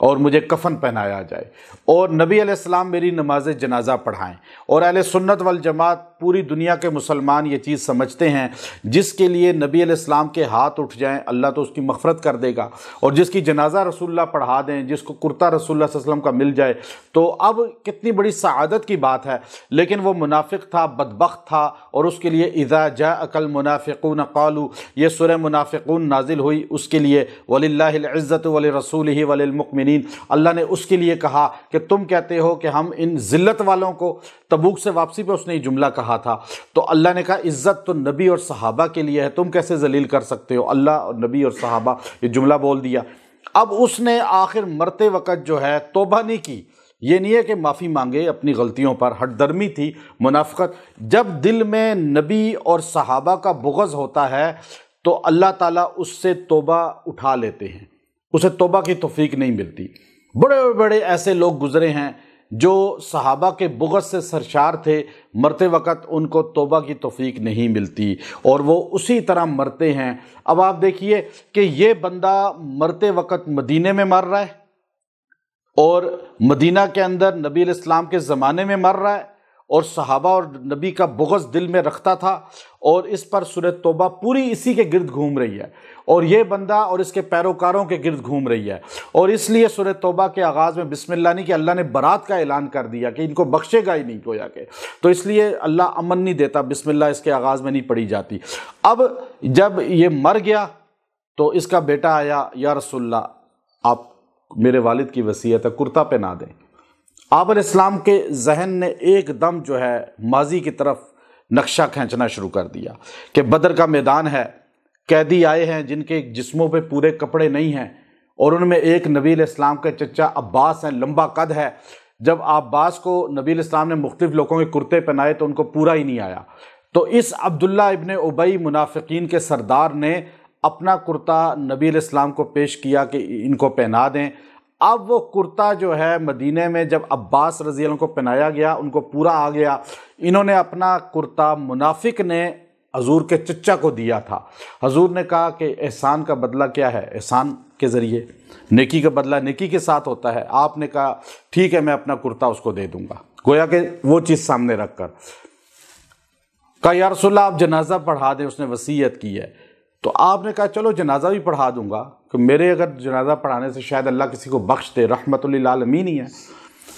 اور مجھے کفن پہنایا جائے، اور نبی علیہ السلام میری نماز جنازہ پڑھائیں۔ اور اہل سنت والجماعت پوری دنیا کے مسلمان یہ چیز سمجھتے ہیں، جس کے لیے نبی علیہ السلام کے ہاتھ اٹھ جائیں اللہ تو اس کی مغفرت کر دے گا، اور جس کی جنازہ رسول اللہ پڑھا دیں، جس کو کرتا رسول اللہ صلی اللہ علیہ وسلم کا مل جائے، تو اب کتنی بڑی سعادت کی بات ہے۔ لیکن وہ منافق تھا، بدبخت تھا، اور اس کے لیے اذا جاءک المنافقون قالوا، یہ سورہ منافقون نازل ہوئی اس کے لیے، وَلِلَّهِ الْعِزَّةُ وَلِرَسُولِهِ وَلِلْمُؤْمِنِينَ، اللہ نے اس کے لیے کہا کہ تم کہتے ہو کہ ہم ان ذلت والوں کو، تبوک سے واپسی پہ اس نے یہ جملہ کہا تھا، تو اللہ نے کہا عزت تو نبی اور صحابہ کے لیے ہے، تم کیسے ذلیل کر سکتے ہو؟ اللہ اور نبی اور صحابہ، یہ جملہ بول دیا۔ اب اس نے آخر مرتے وقت جو ہے توبہ نہیں کی، یہ نہیں ہے کہ معافی مانگے اپنی غلطیوں پر، ہٹ درمی تھی، منافقت۔ جب دل میں نبی اور صحابہ کا بغض ہوتا ہے تو اللہ تعالیٰ اس سے توبہ اٹھا لیتے ہیں، اسے توبہ کی توفیق نہیں ملتی۔ بڑے بڑے ایسے لوگ گزرے ہیں جو صحابہ کے بغض سے سرشار تھے، مرتے وقت ان کو توبہ کی توفیق نہیں ملتی اور وہ اسی طرح مرتے ہیں۔ اب آپ دیکھیے کہ یہ بندہ مرتے وقت مدینے میں مر رہا ہے، اور مدینہ کے اندر نبی علیہ السلام کے زمانے میں مر رہا ہے، اور صحابہ اور نبی کا بغض دل میں رکھتا تھا، اور اس پر سورہ توبہ پوری اسی کے گرد گھوم رہی ہے، اور یہ بندہ اور اس کے پیروکاروں کے گرد گھوم رہی ہے۔ اور اس لیے سورہ توبہ کے آغاز میں بسم اللہ نہیں کہ اللہ نے برات کا اعلان کر دیا کہ ان کو بخشے گا ہی نہیں گویا کہ، تو اس لیے اللہ امن نہیں دیتا، بسم اللہ اس کے آغاز میں نہیں پڑھی جاتی۔ اب جب یہ مر گیا تو اس کا بیٹا آیا، یا رسول اللہ آپ میرے والد کی وصیت ہے کرتا پہنا دیں۔ آپ علیہ السلام کے ذہن نے ایک دم جو ہے ماضی کی طرف نقشہ کھینچنا شروع کر دیا کہ بدر کا میدان ہے، قیدی آئے ہیں جن کے جسموں پہ پورے کپڑے نہیں ہیں، اور ان میں ایک نبی علیہ السلام کے چچا عباس ہیں، لمبا قد ہے۔ جب عباس کو نبی علیہ السلام نے مختلف لوگوں کے کرتے پہنائے تو ان کو پورا ہی نہیں آیا، تو اس عبداللہ ابن ابی منافقین کے سردار نے اپنا کرتا نبی علیہ السلام کو پیش کیا کہ ان کو پہنا دیں۔ اب وہ کرتا جو ہے مدینے میں جب عباس رضی اللہ عنہ کو پہنایا گیا، ان کو پورا آ گیا، انہوں نے اپنا کرتا منافق نے حضور کے چچا کو دیا تھا۔ حضور نے کہا کہ احسان کا بدلہ کیا ہے؟ احسان کے ذریعے، نیکی کا بدلہ نیکی کے ساتھ ہوتا ہے۔ آپ نے کہا ٹھیک ہے میں اپنا کرتا اس کو دے دوں گا، گویا کہ وہ چیز سامنے رکھ کر کہا یا رسول اللہ آپ جنازہ پڑھا دیں، اس نے وصیت کی ہے۔ تو آپ نے کہا چلو جنازہ بھی پڑھا دوں گا، کہ میرے اگر جنازہ پڑھانے سے شاید اللہ کسی کو بخش دے، رحمت للعالمین ہی ہے۔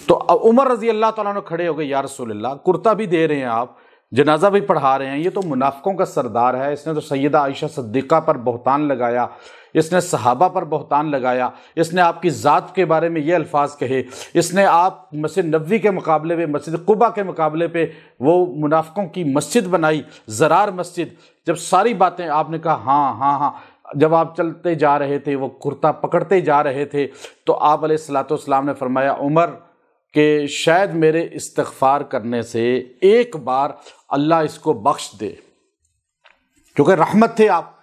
تو عمر رضی اللہ تعالیٰ عنہ کھڑے ہو گئے، یا رسول اللہ کرتا بھی دے رہے ہیں آپ، جنازہ بھی پڑھا رہے ہیں، یہ تو منافقوں کا سردار ہے، اس نے تو سیدہ عائشہ صدیقہ پر بہتان لگایا، اس نے صحابہ پر بہتان لگایا، اس نے آپ کی ذات کے بارے میں یہ الفاظ کہے، اس نے آپ مسجد نبوی کے مقابلے پہ، مسجد قباء کے مقابلے پہ وہ منافقوں کی مسجد بنائی، زرار مسجد۔ جب ساری باتیں آپ نے کہا ہاں ہاں ہاں، جب آپ چلتے جا رہے تھے وہ کرتا پکڑتے جا رہے تھے، تو آپ علیہ الصلوۃ والسلام نے فرمایا عمر کہ شاید میرے استغفار کرنے سے ایک بار اللہ اس کو بخش دے، کیونکہ رحمت تھے آپ،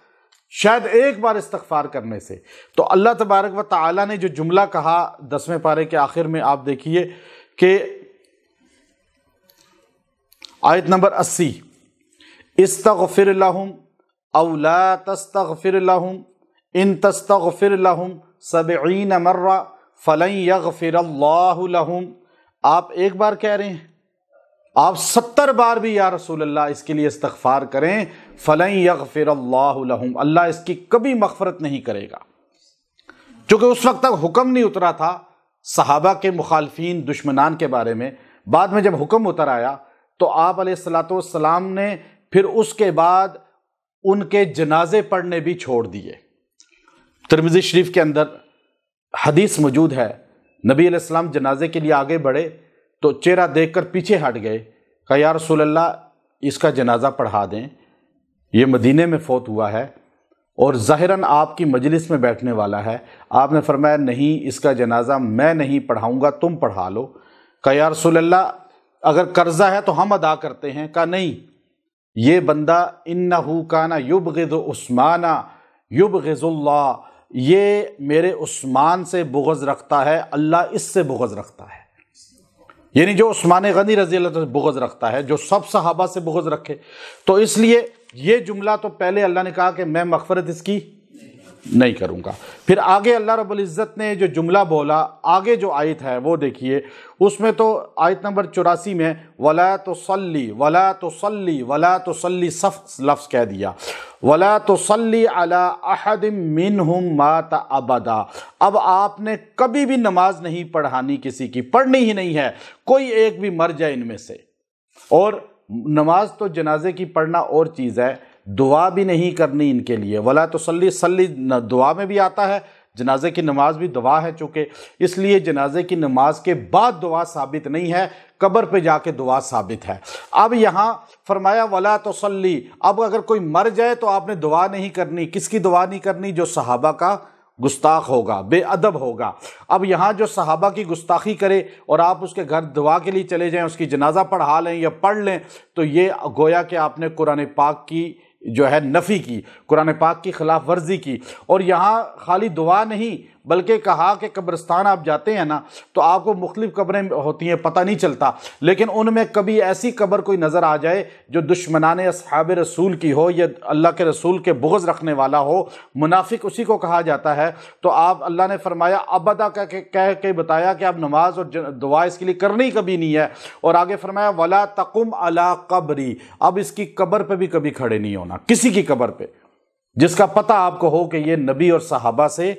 شاید ایک بار استغفار کرنے سے۔ تو اللہ تبارک و تعالیٰ نے جو جملہ کہا 10ویں پارے کے آخر میں، آپ دیکھیے کہ آیت نمبر 80، استغفر لہم او لا تستغفر لہم ان تستغفر لہم 70 مرہ فلن یغفر اللہ لہم۔ آپ ایک بار کہہ رہے ہیں، آپ 70 بار بھی یا رسول اللہ اس کے لیے استغفار کریں، فلن یغفر اللہ لہم، اللہ اس کی کبھی مغفرت نہیں کرے گا۔ چونکہ اس وقت تک حکم نہیں اترا تھا صحابہ کے مخالفین دشمنان کے بارے میں، بعد میں جب حکم اتر آیا تو آپ علیہ الصلوۃ والسلام نے پھر اس کے بعد ان کے جنازے پڑھنے بھی چھوڑ دیے۔ ترمذی شریف کے اندر حدیث موجود ہے، نبی علیہ السلام جنازے کے لیے آگے بڑھے تو چہرہ دیکھ کر پیچھے ہٹ گئے، کہا یا رسول اللہ اس کا جنازہ پڑھا دیں، یہ مدینے میں فوت ہوا ہے اور ظاہراً آپ کی مجلس میں بیٹھنے والا ہے۔ آپ نے فرمایا نہیں، اس کا جنازہ میں نہیں پڑھاؤں گا، تم پڑھا لو۔ کہا یا رسول اللہ اگر قرضہ ہے تو ہم ادا کرتے ہیں۔ کہا نہیں، یہ بندہ انہو کانا یبغض عثمان یبغض اللہ، یہ میرے عثمان سے بغض رکھتا ہے، اللہ اس سے بغض رکھتا ہے۔ یعنی جو عثمان غنی رضی اللہ عنہ سے بغض رکھتا ہے، جو سب صحابہ سے بغض رکھے، تو اس لیے یہ جملہ تو پہلے اللہ نے کہا کہ میں مغفرت اس کی نہیں کروں گا۔ پھر آگے اللہ رب العزت نے جو جملہ بولا، آگے جو آیت ہے وہ دیکھیے، اس میں تو آیت نمبر 84 میں وَلَا تُصَلِّ وَلَا تُصَلِّ وَلَا تُصَلِّ صف لفظ کہہ دیا، وَلَا تُصَلِّ عَلَىٰ أَحَدٍ مِّنْهُمْ مَاتَ أَبَدًا۔ اب آپ نے کبھی بھی نماز نہیں پڑھانی کسی کی، پڑھنی ہی نہیں ہے، کوئی ایک بھی مر جائے ان میں سے۔ اور نماز تو جنازے کی پڑھنا اور چیز ہے، دعا بھی نہیں کرنی ان کے لیے۔ ولا تصلی، صلی دعا میں بھی آتا ہے، جنازے کی نماز بھی دعا ہے چونکہ، اس لیے جنازے کی نماز کے بعد دعا ثابت نہیں ہے، قبر پہ جا کے دعا ثابت ہے۔ اب یہاں فرمایا ولا تصلی، اب اگر کوئی مر جائے تو آپ نے دعا نہیں کرنی۔ کس کی دعا نہیں کرنی؟ جو صحابہ کا گستاخ ہوگا، بے ادب ہوگا۔ اب یہاں جو صحابہ کی گستاخی کرے اور آپ اس کے گھر دعا کے لیے چلے جائیں، اس کی جنازہ پڑھا لیں یا پڑھ لیں، تو یہ گویا کہ آپ نے قرآن پاک کی جو ہے نفی کی، قرآن پاک کی خلاف ورزی کی۔ اور یہاں خالی دعا نہیں بلکہ کہا کہ قبرستان آپ جاتے ہیں نا تو آپ کو مختلف قبریں ہوتی ہیں، پتہ نہیں چلتا، لیکن ان میں کبھی ایسی قبر کوئی نظر آ جائے جو دشمنان اصحاب رسول کی ہو یا اللہ کے رسول کے بغض رکھنے والا ہو، منافق اسی کو کہا جاتا ہے، تو آپ اللہ نے فرمایا ابدا کہہ کے بتایا کہ آپ نماز اور دعا اس کے لیے کرنی کبھی نہیں ہے۔ اور آگے فرمایا ولا تقم علی قبری، اب اس کی قبر پہ بھی کبھی کھڑے نہیں ہونا، کسی کی قبر پہ جس کا پتہ آپ کو ہو کہ یہ نبی اور صحابہ سے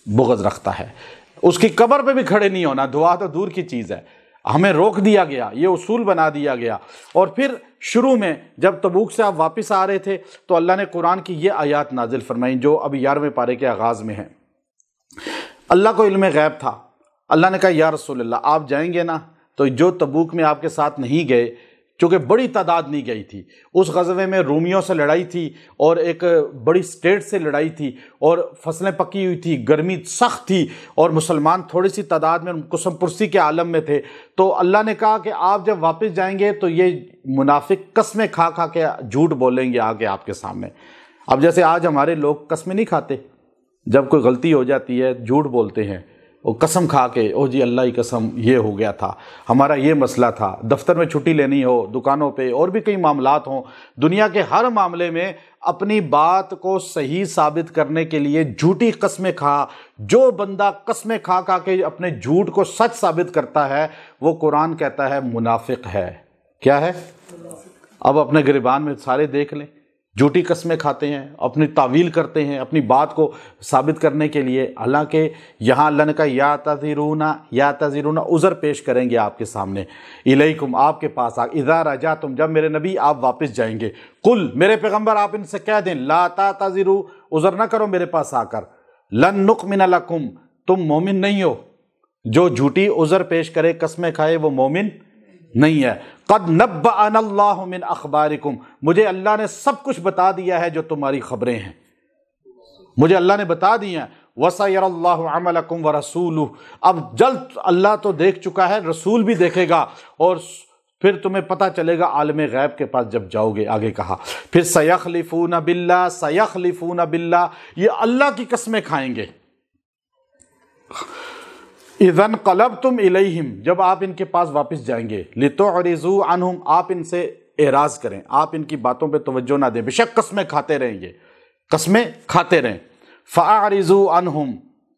بغض رکھتا ہے، اس کی قبر پہ بھی کھڑے نہیں ہونا۔ دعا تو دور کی چیز ہے، ہمیں روک دیا گیا، یہ اصول بنا دیا گیا۔ اور پھر شروع میں جب تبوک سے آپ واپس آ رہے تھے تو اللہ نے قرآن کی یہ آیات نازل فرمائیں جو ابھی 11ویں پارے کے آغاز میں ہیں۔ اللہ کو علم غیب تھا، اللہ نے کہا یا رسول اللہ آپ جائیں گے نا، تو جو تبوک میں آپ کے ساتھ نہیں گئے، چونکہ بڑی تعداد نہیں گئی تھی، اس غزوے میں رومیوں سے لڑائی تھی اور ایک بڑی سٹیٹ سے لڑائی تھی اور فصلیں پکی ہوئی تھی، گرمی سخت تھی اور مسلمان تھوڑی سی تعداد میں قسم پرسی کے عالم میں تھے، تو اللہ نے کہا کہ آپ جب واپس جائیں گے تو یہ منافق قسمیں کھا کھا کے جھوٹ بولیں گے آگے آپ کے سامنے۔ اب جیسے آج ہمارے لوگ قسمیں نہیں کھاتے، جب کوئی غلطی ہو جاتی ہے جھوٹ بولتے ہیں، وہ قسم کھا کے او جی اللہ کی قسم یہ ہو گیا تھا، ہمارا یہ مسئلہ تھا، دفتر میں چھٹی لینی ہو، دکانوں پہ اور بھی کئی معاملات ہوں، دنیا کے ہر معاملے میں اپنی بات کو صحیح ثابت کرنے کے لیے جھوٹی قسمیں کھا، جو بندہ قسمیں کھا کھا کے اپنے جھوٹ کو سچ ثابت کرتا ہے وہ قرآن کہتا ہے منافق ہے۔ کیا ہے؟ اب اپنے گریبان میں سارے دیکھ لیں، جھوٹی قسمیں کھاتے ہیں، اپنی تعویل کرتے ہیں اپنی بات کو ثابت کرنے کے لیے، حالانکہ یہاں اللہ نے کہا یا تعذرون، عذر پیش کریں گے آپ کے سامنے، الیکم آپ کے پاس اذا رجعتم، جب میرے نبی آپ واپس جائیں گے، قل میرے پیغمبر آپ ان سے کہہ دیں لا تعتذروا، عذر نہ کرو میرے پاس آ کر، لن نؤمن لکم، تم مومن نہیں ہو، جو جھوٹی عذر پیش کرے قسمیں کھائے وہ مومن نہیں ہے۔ قد نبأنا اللہ من اخبارکم، مجھے اللہ نے سب کچھ بتا دیا ہے جو تمہاری خبریں ہیں، مجھے اللہ نے بتا دیا ہے۔ وَسَيَرَ اللَّهُ عَمَلَكُمْ وَرَسُولُهُ، اب جلد اللہ تو دیکھ چکا ہے، رسول بھی دیکھے گا، اور پھر تمہیں پتہ چلے گا عالم غیب کے پاس جب جاؤ گے۔ آگے کہا پھر سَيَخْلِفُونَ بِاللَّهِ، سَيَخْلِفُونَ بِاللَّهِ، یہ اللہ کی قسمیں کھائیں گے۔ اِذَا انقلبتم الیہم، جب آپ ان کے پاس واپس جائیں گے، لتعرضوا عنہم، آپ ان سے اعراض کریں، آپ ان کی باتوں پہ توجہ نہ دیں، بے شک قسمیں کھاتے رہیں گے، قسمیں کھاتے رہیں۔ فاعرضوا عنہم،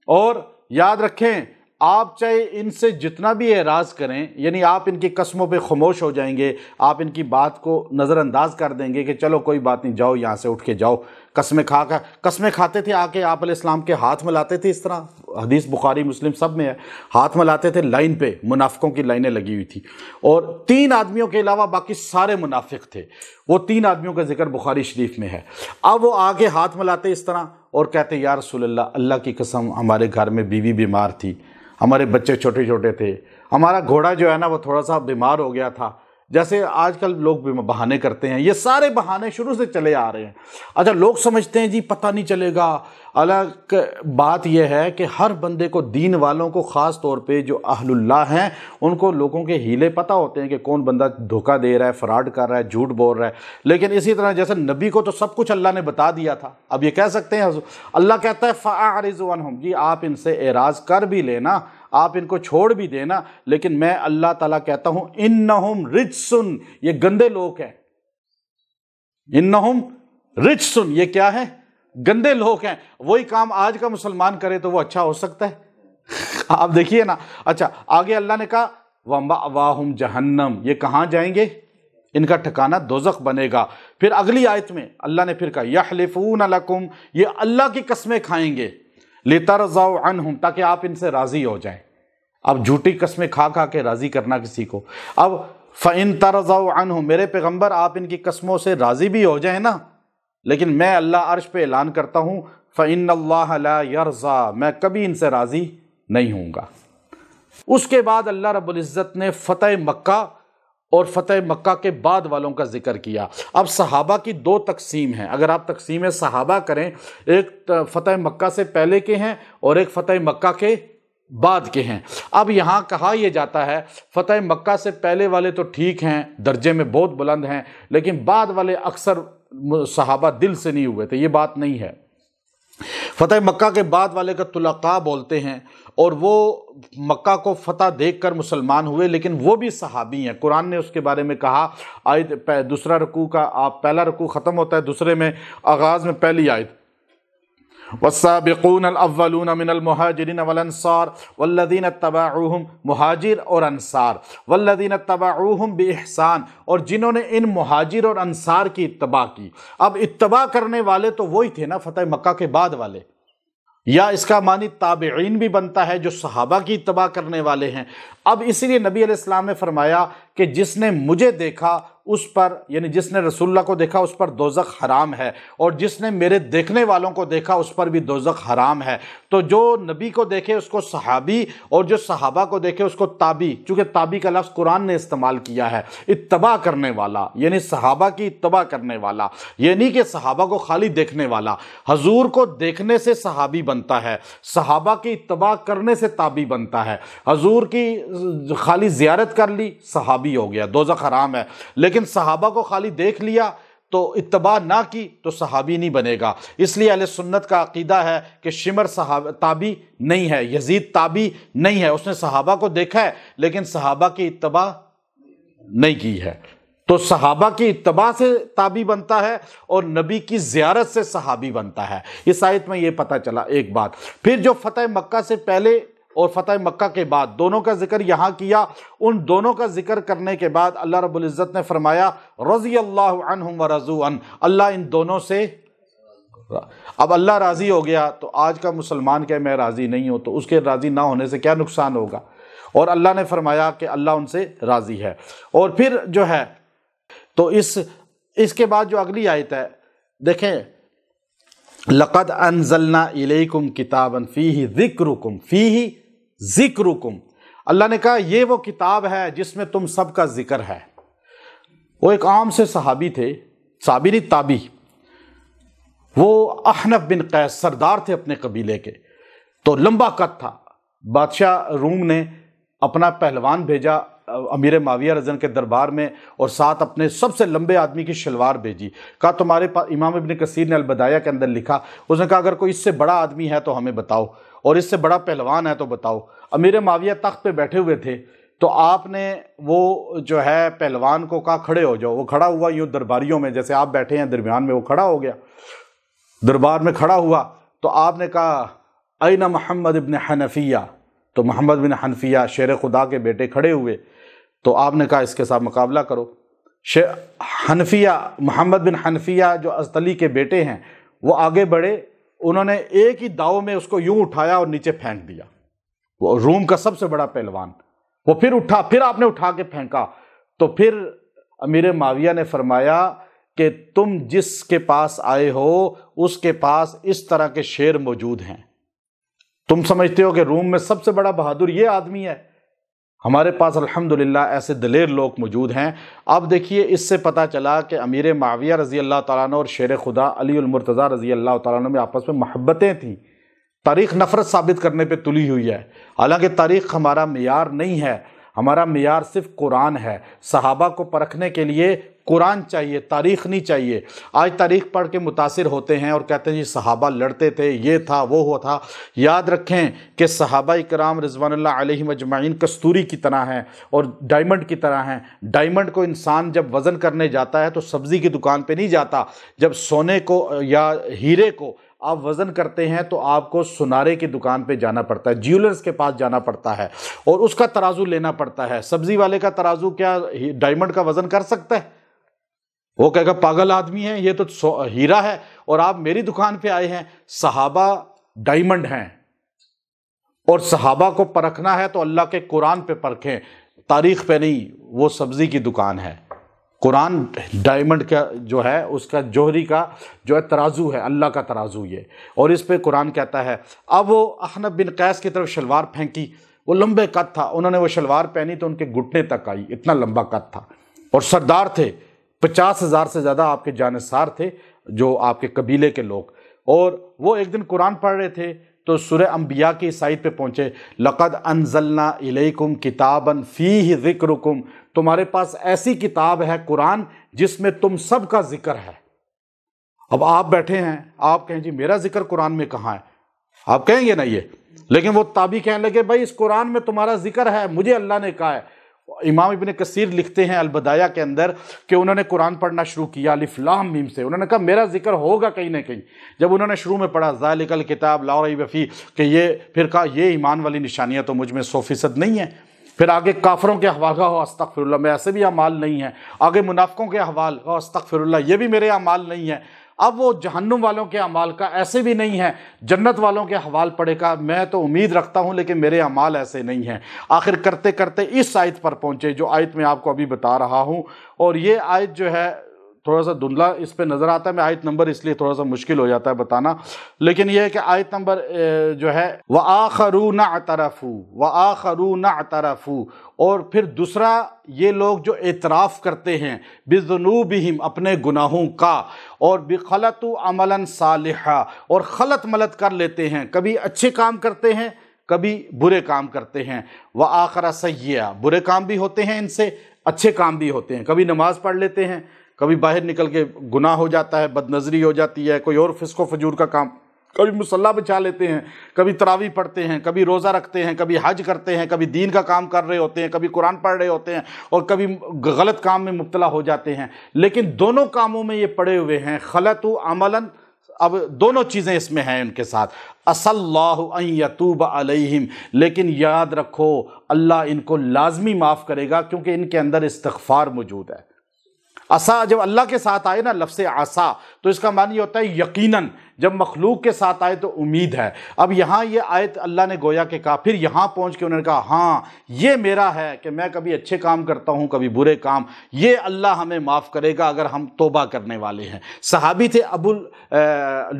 اور یاد رکھیں آپ چاہے ان سے جتنا بھی اعراض کریں، یعنی آپ ان کی قسموں پہ خاموش ہو جائیں گے، آپ ان کی بات کو نظر انداز کر دیں گے کہ چلو کوئی بات نہیں، جاؤ یہاں سے اٹھ کے جاؤ، قسمیں کھا کر، قسمیں کھاتے تھے، آ کے آپ علیہ السلام کے ہاتھ ملاتے تھے، اس طرح حدیث بخاری مسلم سب میں ہے، ہاتھ ملاتے تھے لائن پہ، منافقوں کی لائنیں لگی ہوئی تھی، اور 3 آدمیوں کے علاوہ باقی سارے منافق تھے، وہ 3 آدمیوں کا ذکر بخاری شریف میں ہے۔ اب وہ آگے ہاتھ ملاتے اس طرح اور کہتے یا رسول اللہ، اللہ کی قسم ہمارے گھر میں بیوی بیمار تھی، ہمارے بچے چھوٹے چھوٹے تھے، ہمارا گھوڑا جو ہے نا وہ تھوڑا سا بیمار ہو گیا تھا، جیسے آج کل لوگ بہانے کرتے ہیں، یہ سارے بہانے شروع سے چلے آ رہے ہیں۔ اچھا لوگ سمجھتے ہیں جی پتہ نہیں چلے گا، الگ بات یہ ہے کہ ہر بندے کو، دین والوں کو خاص طور پہ جو اہل اللہ ہیں، ان کو لوگوں کے ہیلے پتہ ہوتے ہیں کہ کون بندہ دھوکہ دے رہا ہے، فراڈ کر رہا ہے، جھوٹ بول رہا ہے، لیکن اسی طرح جیسے نبی کو تو سب کچھ اللہ نے بتا دیا تھا، اب یہ کہہ سکتے ہیں اللہ کہتا ہے فَأَعْرِضُ عَنْهُمْ، جی آپ ان سے اعراض کر بھی لینا، آپ ان کو چھوڑ بھی دینا، لیکن میں اللہ تعالیٰ کہتا ہوں انہم رجسن، یہ گندے لوگ ہیں، انہم رجسن، یہ کیا ہے؟ گندے لوگ ہیں، وہی کام آج کا مسلمان کرے تو وہ اچھا ہو سکتا ہے؟ آپ دیکھیے نا۔ اچھا آگے اللہ نے کہا وَمَأْوَاهُمْ جہنم، یہ کہاں جائیں گے؟ ان کا ٹھکانہ دوزخ بنے گا۔ پھر اگلی آیت میں اللہ نے پھر کہا یحلفون لکم، یہ اللہ کی قسمیں کھائیں گے، لترضوا عنہم، تاکہ آپ ان سے راضی ہو جائیں۔ اب جھوٹی قسمیں کھا کھا کے راضی کرنا کسی کو۔ اب فَإِن تَرْضَوْا عَنْهُمْ، میرے پیغمبر آپ ان کی قسموں سے راضی بھی ہو جائیں نا، لیکن میں اللہ عرش پہ اعلان کرتا ہوں فَإِنَّ اللَّهَ لَا يَرْضَى، میں کبھی ان سے راضی نہیں ہوں گا۔ اس کے بعد اللہ رب العزت نے فتح مکہ اور فتح مکہ کے بعد والوں کا ذکر کیا۔ اب صحابہ کی دو تقسیم ہیں، اگر آپ تقسیم صحابہ کریں، ایک فتح مکہ سے پہلے کے ہیں اور ایک فتح مکہ کے بعد کے ہیں۔ اب یہاں کہا یہ جاتا ہے فتح مکہ سے پہلے والے تو ٹھیک ہیں، درجے میں بہت بلند ہیں، لیکن بعد والے اکثر صحابہ دل سے نہیں ہوئے تھے، یہ بات نہیں ہے۔ فتح مکہ کے بعد والے کا طلقاء بولتے ہیں، اور وہ مکہ کو فتح دیکھ کر مسلمان ہوئے، لیکن وہ بھی صحابی ہیں۔ قرآن نے اس کے بارے میں کہا، آیت دوسرا رکوع کا پہلا رکوع ختم ہوتا ہے، دوسرے میں آغاز میں پہلی آیت والسابقون الاولون من المہاجرین والانصار والذین اتبعوہم، مہاجر اور انصار، والذین اتبعوہم باحسان، اور جنہوں نے ان مہاجر اور انصار کی اتباع کی۔ اب اتباع کرنے والے تو وہی تھے نا فتح مکہ کے بعد والے، یا اس کا معنی تابعین بھی بنتا ہے جو صحابہ کی اتباع کرنے والے ہیں۔ اب اسی لیے نبی علیہ السلام نے فرمایا کہ جس نے مجھے دیکھا اس پر، یعنی جس نے رسول اللہ کو دیکھا اس پر دوزخ حرام ہے، اور جس نے میرے دیکھنے والوں کو دیکھا اس پر بھی دوزخ حرام ہے۔ تو جو نبی کو دیکھے اس کو صحابی، اور جو صحابہ کو دیکھے اس کو تابعی، چونکہ تابعی کا لفظ قرآن نے استعمال کیا ہے۔ اتباع کرنے والا یعنی صحابہ کی اتباع کرنے والا، یعنی کہ صحابہ کو خالی دیکھنے والا۔ حضور کو دیکھنے سے صحابی بنتا ہے، صحابہ کی اتباع کرنے سے تابعی بنتا ہے۔ حضور کی خالی زیارت کر لی صحابی ہو گیا، دوزخ حرام ہے، لیکن صحابہ کو خالی دیکھ لیا تو اتباع نہ کی تو صحابی نہیں بنے گا۔ اس لیے اہل سنت کا عقیدہ ہے کہ شمر تابعی نہیں ہے، یزید تابعی نہیں ہے، اس نے صحابہ کو دیکھا ہے لیکن صحابہ کی اتباع نہیں کی ہے۔ تو صحابہ کی اتباع سے تابعی بنتا ہے اور نبی کی زیارت سے صحابی بنتا ہے۔ اس آیت میں یہ پتہ چلا ایک بات۔ پھر جو فتح مکہ سے پہلے اور فتح مکہ کے بعد دونوں کا ذکر یہاں کیا، ان دونوں کا ذکر کرنے کے بعد اللہ رب العزت نے فرمایا رضی اللہ عنہم ورضوا عنہ، اللہ ان دونوں سے، اب اللہ راضی ہو گیا تو آج کا مسلمان کہ میں راضی نہیں ہوں، تو اس کے راضی نہ ہونے سے کیا نقصان ہوگا؟ اور اللہ نے فرمایا کہ اللہ ان سے راضی ہے۔ اور پھر جو ہے تو اس کے بعد جو اگلی آیت ہے دیکھیں، لقد انزلنا الیکم کتابا فیہ ذکرکم، فیہ ذکرکم، اللہ نے کہا یہ وہ کتاب ہے جس میں تم سب کا ذکر ہے۔ وہ ایک عام سے صحابی تھے، صحابی نہیں تابعی، وہ احنف بن قیس سردار تھے اپنے قبیلے کے، تو لمبا قد تھا۔ بادشاہ روم نے اپنا پہلوان بھیجا امیر معاویہ رضی اللہ عنہ کے دربار میں، اور ساتھ اپنے سب سے لمبے آدمی کی شلوار بھیجی، کہا تمہارے پاس، امام ابن کثیر نے البدایہ کے اندر لکھا، اس نے کہا اگر کوئی اس سے بڑا آدمی ہے تو ہمیں بتاؤ، اور اس سے بڑا پہلوان ہے تو بتاؤ۔ امیر معاویہ تخت پہ بیٹھے ہوئے تھے، تو آپ نے وہ جو ہے پہلوان کو کہا کھڑے ہو جاؤ، وہ کھڑا ہوا یوں درباریوں میں جیسے آپ بیٹھے ہیں درمیان میں، وہ کھڑا ہو گیا، دربار میں کھڑا ہوا، تو آپ نے کہا این محمد ابن حنفیہ، تو محمد بن حنفیہ شیر خدا کے بیٹے کھڑے ہوئے، تو آپ نے کہا اس کے ساتھ مقابلہ کرو۔ حنفیہ، محمد بن حنفیہ جو ازتلی کے بیٹے ہیں، وہ آگے بڑھے، انہوں نے ایک ہی داؤ میں اس کو یوں اٹھایا اور نیچے پھینک دیا، وہ روم کا سب سے بڑا پہلوان، وہ پھر اٹھا، پھر آپ نے اٹھا کے پھینکا، تو پھر امیر معاویہ نے فرمایا کہ تم جس کے پاس آئے ہو اس کے پاس اس طرح کے شیر موجود ہیں، تم سمجھتے ہو کہ روم میں سب سے بڑا بہادر یہ آدمی ہے، ہمارے پاس الحمدللہ ایسے دلیر لوگ موجود ہیں۔ اب دیکھیے اس سے پتہ چلا کہ امیر معاویہ رضی اللہ تعالیٰ عنہ اور شیر خدا علی المرتضیٰ رضی اللہ تعالیٰ عنہ میں آپس میں محبتیں تھیں۔ تاریخ نفرت ثابت کرنے پہ تلی ہوئی ہے، حالانکہ تاریخ ہمارا معیار نہیں ہے، ہمارا معیار صرف قرآن ہے۔ صحابہ کو پرکھنے کے لیے قرآن چاہیے، تاریخ نہیں چاہیے۔ آج تاریخ پڑھ کے متاثر ہوتے ہیں اور کہتے ہیں جی صحابہ لڑتے تھے، یہ تھا وہ ہوا تھا۔ یاد رکھیں کہ صحابہ کرام رضوان اللہ علیہم اجمعین کستوری کی طرح ہیں اور ڈائمنڈ کی طرح ہیں۔ ڈائمنڈ کو انسان جب وزن کرنے جاتا ہے تو سبزی کی دکان پہ نہیں جاتا، جب سونے کو یا ہیرے کو آپ وزن کرتے ہیں تو آپ کو سنارے کی دکان پہ جانا پڑتا ہے، جیولرز کے پاس جانا پڑتا ہے اور اس کا ترازو لینا پڑتا ہے۔ سبزی والے کا ترازو کیا ڈائمنڈ کا وزن کر سکتا ہے؟ وہ کہے گا پاگل آدمی ہے، یہ تو ہیرا ہے، اور آپ میری دکان پہ آئے ہیں۔ صحابہ ڈائمنڈ ہیں، اور صحابہ کو پرکھنا ہے تو اللہ کے قرآن پہ پرکھیں، تاریخ پہ نہیں۔ وہ سبزی کی دکان ہے، قرآن ڈائمنڈ کا جو ہے اس کا جوہری کا جو ہے ترازو ہے، اللہ کا ترازو یہ، اور اس پہ قرآن کہتا ہے۔ اب وہ احنف بن قیس کی طرف شلوار پھینکی، وہ لمبے قد تھا، انہوں نے وہ شلوار پہنی تو ان کے گھٹنے تک آئی، اتنا لمبا قد تھا، اور سردار تھے، 50,000 سے زیادہ آپ کے جانثار تھے جو آپ کے قبیلے کے لوگ، اور وہ ایک دن قرآن پڑھ رہے تھے تو سورہ انبیاء کی اس آیت پہ پہنچے، لَقَدْ أَنزَلْنَا إِلَيْكُمْ كِتَابًا فِيهِ ذِكْرُكُمْ، تمہارے پاس ایسی کتاب ہے قرآن جس میں تم سب کا ذکر ہے۔ اب آپ بیٹھے ہیں، آپ کہیں جی میرا ذکر قرآن میں کہاں ہے؟ آپ کہیں گے نا یہ، لیکن وہ تابعی کہنے لگے بھائی اس قرآن میں تمہارا ذکر ہے، مجھے اللہ نے کہا ہے۔ امام ابن کثیر لکھتے ہیں البدایہ کے اندر کہ انہوں نے قرآن پڑھنا شروع کیا الف لام میم سے، انہوں نے کہا میرا ذکر ہوگا کہیں نہ کہیں۔ جب انہوں نے شروع میں پڑھا ذالک الکتاب لا ریب فیہ، کہ یہ پھر کہا یہ ایمان والی نشانیاں تو مجھ میں 100% نہیں ہیں۔ پھر آگے کافروں کے احوال کا استغفر اللہ، میں ایسے بھی اعمال نہیں ہیں۔ آگے منافقوں کے احوال کا استغفر اللہ، یہ بھی میرے اعمال نہیں ہیں۔ اب وہ جہنم والوں کے اعمال کا ایسے بھی نہیں ہے، جنت والوں کے احوال پڑھے کا میں تو امید رکھتا ہوں لیکن میرے اعمال ایسے نہیں ہیں۔ آخر کرتے کرتے اس آیت پر پہنچے جو آیت میں آپ کو ابھی بتا رہا ہوں، اور یہ آیت جو ہے تھوڑا سا دھندلا اس پہ نظر آتا ہے، میں آیت نمبر اس لیے تھوڑا سا مشکل ہو جاتا ہے بتانا، لیکن یہ ہے کہ آیت نمبر جو ہے وَآخَرُونَ اعْتَرَفُوا وَآخَرُونَ اعْتَرَفُوا، اور پھر دوسرا یہ لوگ جو اعتراف کرتے ہیں بِذُنُوبِهِمْ اپنے گناہوں کا، اور بِخَلَطُوا عَمَلًا صَالِحًا، اور خلط ملط کر لیتے ہیں، کبھی اچھے کام کرتے ہیں کبھی برے کام کرتے ہیں، وَآخَرَ سَيِّئًا، برے کام بھی ہوتے ہیں ان سے، اچھے کام بھی ہوتے ہیں، کبھی نماز پڑھ لیتے ہیں کبھی باہر نکل کے گناہ ہو جاتا ہے، بد نظری ہو جاتی ہے، کوئی اور فسق و فجور کا کام، کبھی مصلی بچھا لیتے ہیں، کبھی تراویح پڑھتے ہیں، کبھی روزہ رکھتے ہیں، کبھی حج کرتے ہیں، کبھی دین کا کام کر رہے ہوتے ہیں، کبھی قرآن پڑھ رہے ہوتے ہیں، اور کبھی غلط کام میں مبتلا ہو جاتے ہیں، لیکن دونوں کاموں میں یہ پڑے ہوئے ہیں خلطوا عملاً۔ اب دونوں چیزیں اس میں ہیں ان کے ساتھ، عسى اللّہ ان یتوب علیہم، لیکن یاد رکھو اللہ ان کو لازمی معاف کرے گا کیونکہ ان کے اندر استغفار موجود ہے۔ عسیٰ جب اللہ کے ساتھ آئے نا لفظ عسیٰ تو اس کا معنی یہ ہوتا ہے یقیناً، جب مخلوق کے ساتھ آئے تو امید ہے۔ اب یہاں یہ آیت اللہ نے گویا کہ کہا، پھر یہاں پہنچ کے انہوں نے کہا ہاں یہ میرا ہے کہ میں کبھی اچھے کام کرتا ہوں کبھی برے کام، یہ اللہ ہمیں معاف کرے گا اگر ہم توبہ کرنے والے ہیں۔ صحابی تھے ابو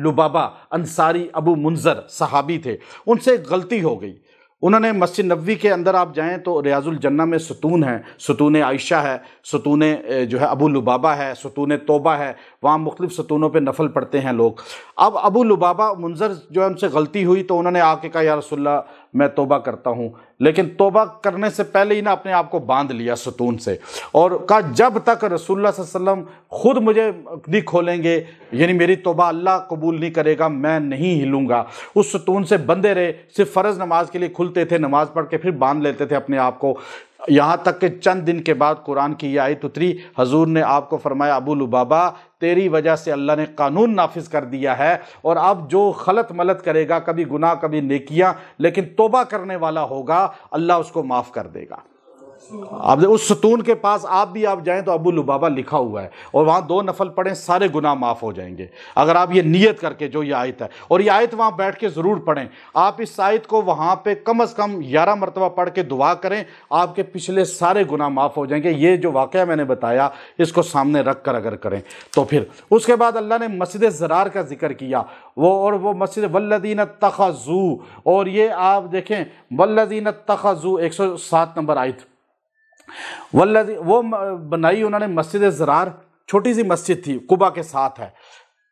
لبابہ انصاری، ابو منذر صحابی تھے، ان سے ایک غلطی ہو گئی۔ انہوں نے مسجد نبوی کے اندر آپ جائیں تو ریاض الجنہ میں ستون ہیں، ستون عائشہ ہے، ستون جو ہے ابو لبابہ ہے، ستون توبہ ہے، وہاں مختلف ستونوں پہ نفل پڑھتے ہیں لوگ۔ اب ابو لبابہ منذر جو ہے ان سے غلطی ہوئی تو انہوں نے آ کے کہا یا رسول اللہ میں توبہ کرتا ہوں، لیکن توبہ کرنے سے پہلے ہی نا اپنے آپ کو باندھ لیا ستون سے، اور کہا جب تک رسول اللہ صلی اللہ علیہ وسلم خود مجھے نہیں کھولیں گے، یعنی میری توبہ اللہ قبول نہیں کرے گا، میں نہیں ہلوں گا۔ اس ستون سے بندھے رہے، صرف فرض نماز کے لیے کھلتے تھے، نماز پڑھ کے پھر باندھ لیتے تھے اپنے آپ کو، یہاں تک کہ چند دن کے بعد قرآن کی یہ آیت اتری، حضور نے آپ کو فرمایا ابو لبابہ تیری وجہ سے اللہ نے قانون نافذ کر دیا ہے، اور اب جو خلط ملط کرے گا کبھی گناہ کبھی نیکیاں لیکن توبہ کرنے والا ہوگا اللہ اس کو معاف کر دے گا۔ اب اس ستون کے پاس آپ جائیں تو ابو لبابہ لکھا ہوا ہے، اور وہاں 2 نفل پڑھیں سارے گناہ معاف ہو جائیں گے اگر آپ یہ نیت کر کے جو یہ آیت ہے، اور یہ آیت وہاں بیٹھ کے ضرور پڑھیں۔ آپ اس آیت کو وہاں پہ کم از کم 11 مرتبہ پڑھ کے دعا کریں، آپ کے پچھلے سارے گناہ معاف ہو جائیں گے۔ یہ جو واقعہ میں نے بتایا اس کو سامنے رکھ کر اگر کریں تو پھر اس کے بعد اللہ نے مسجد زرار کا ذکر کیا، وہ مسجد والذین اتخذوا، اور یہ آپ دیکھیں والذین اتخذوا 107 نمبر آیت، وہ بنائی انہوں نے مسجد زرار، چھوٹی سی مسجد تھی قبا کے ساتھ ہے،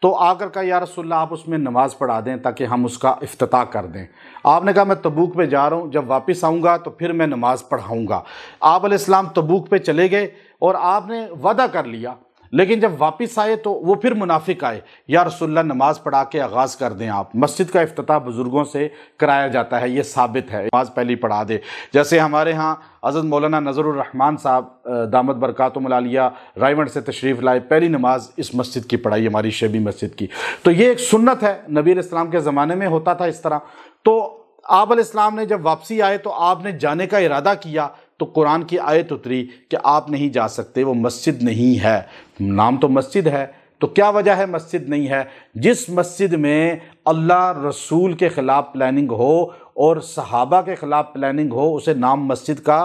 تو آ کر کہا یا رسول اللہ آپ اس میں نماز پڑھا دیں تاکہ ہم اس کا افتتاح کر دیں۔ آپ نے کہا میں تبوک پہ جا رہا ہوں، جب واپس آؤں گا تو پھر میں نماز پڑھاؤں گا۔ آپ علیہ السلام تبوک پہ چلے گئے اور آپ نے وعدہ کر لیا لیکن جب واپس آئے تو وہ پھر منافق آئے، یا رسول اللہ نماز پڑھا کے آغاز کر دیں آپ۔ مسجد کا افتتاح بزرگوں سے کرایا جاتا ہے، یہ ثابت ہے، نماز پہلی پڑھا دے۔ جیسے ہمارے ہاں حضرت مولانا نظر الرحمن صاحب دامت برکاتہم العالیہ رائے سے تشریف لائے، پہلی نماز اس مسجد کی پڑھائی، ہماری شیبی مسجد کی۔ تو یہ ایک سنت ہے، نبی علیہ السلام کے زمانے میں ہوتا تھا اس طرح۔ تو آپ علیہ السلام نے جب واپسی آئے تو آپ نے جانے کا ارادہ کیا تو قرآن کی آیت اتری کہ آپ نہیں جا سکتے، وہ مسجد نہیں ہے۔ نام تو مسجد ہے، تو کیا وجہ ہے مسجد نہیں ہے؟ جس مسجد میں اللہ رسول کے خلاف پلاننگ ہو اور صحابہ کے خلاف پلاننگ ہو، اسے نام مسجد کا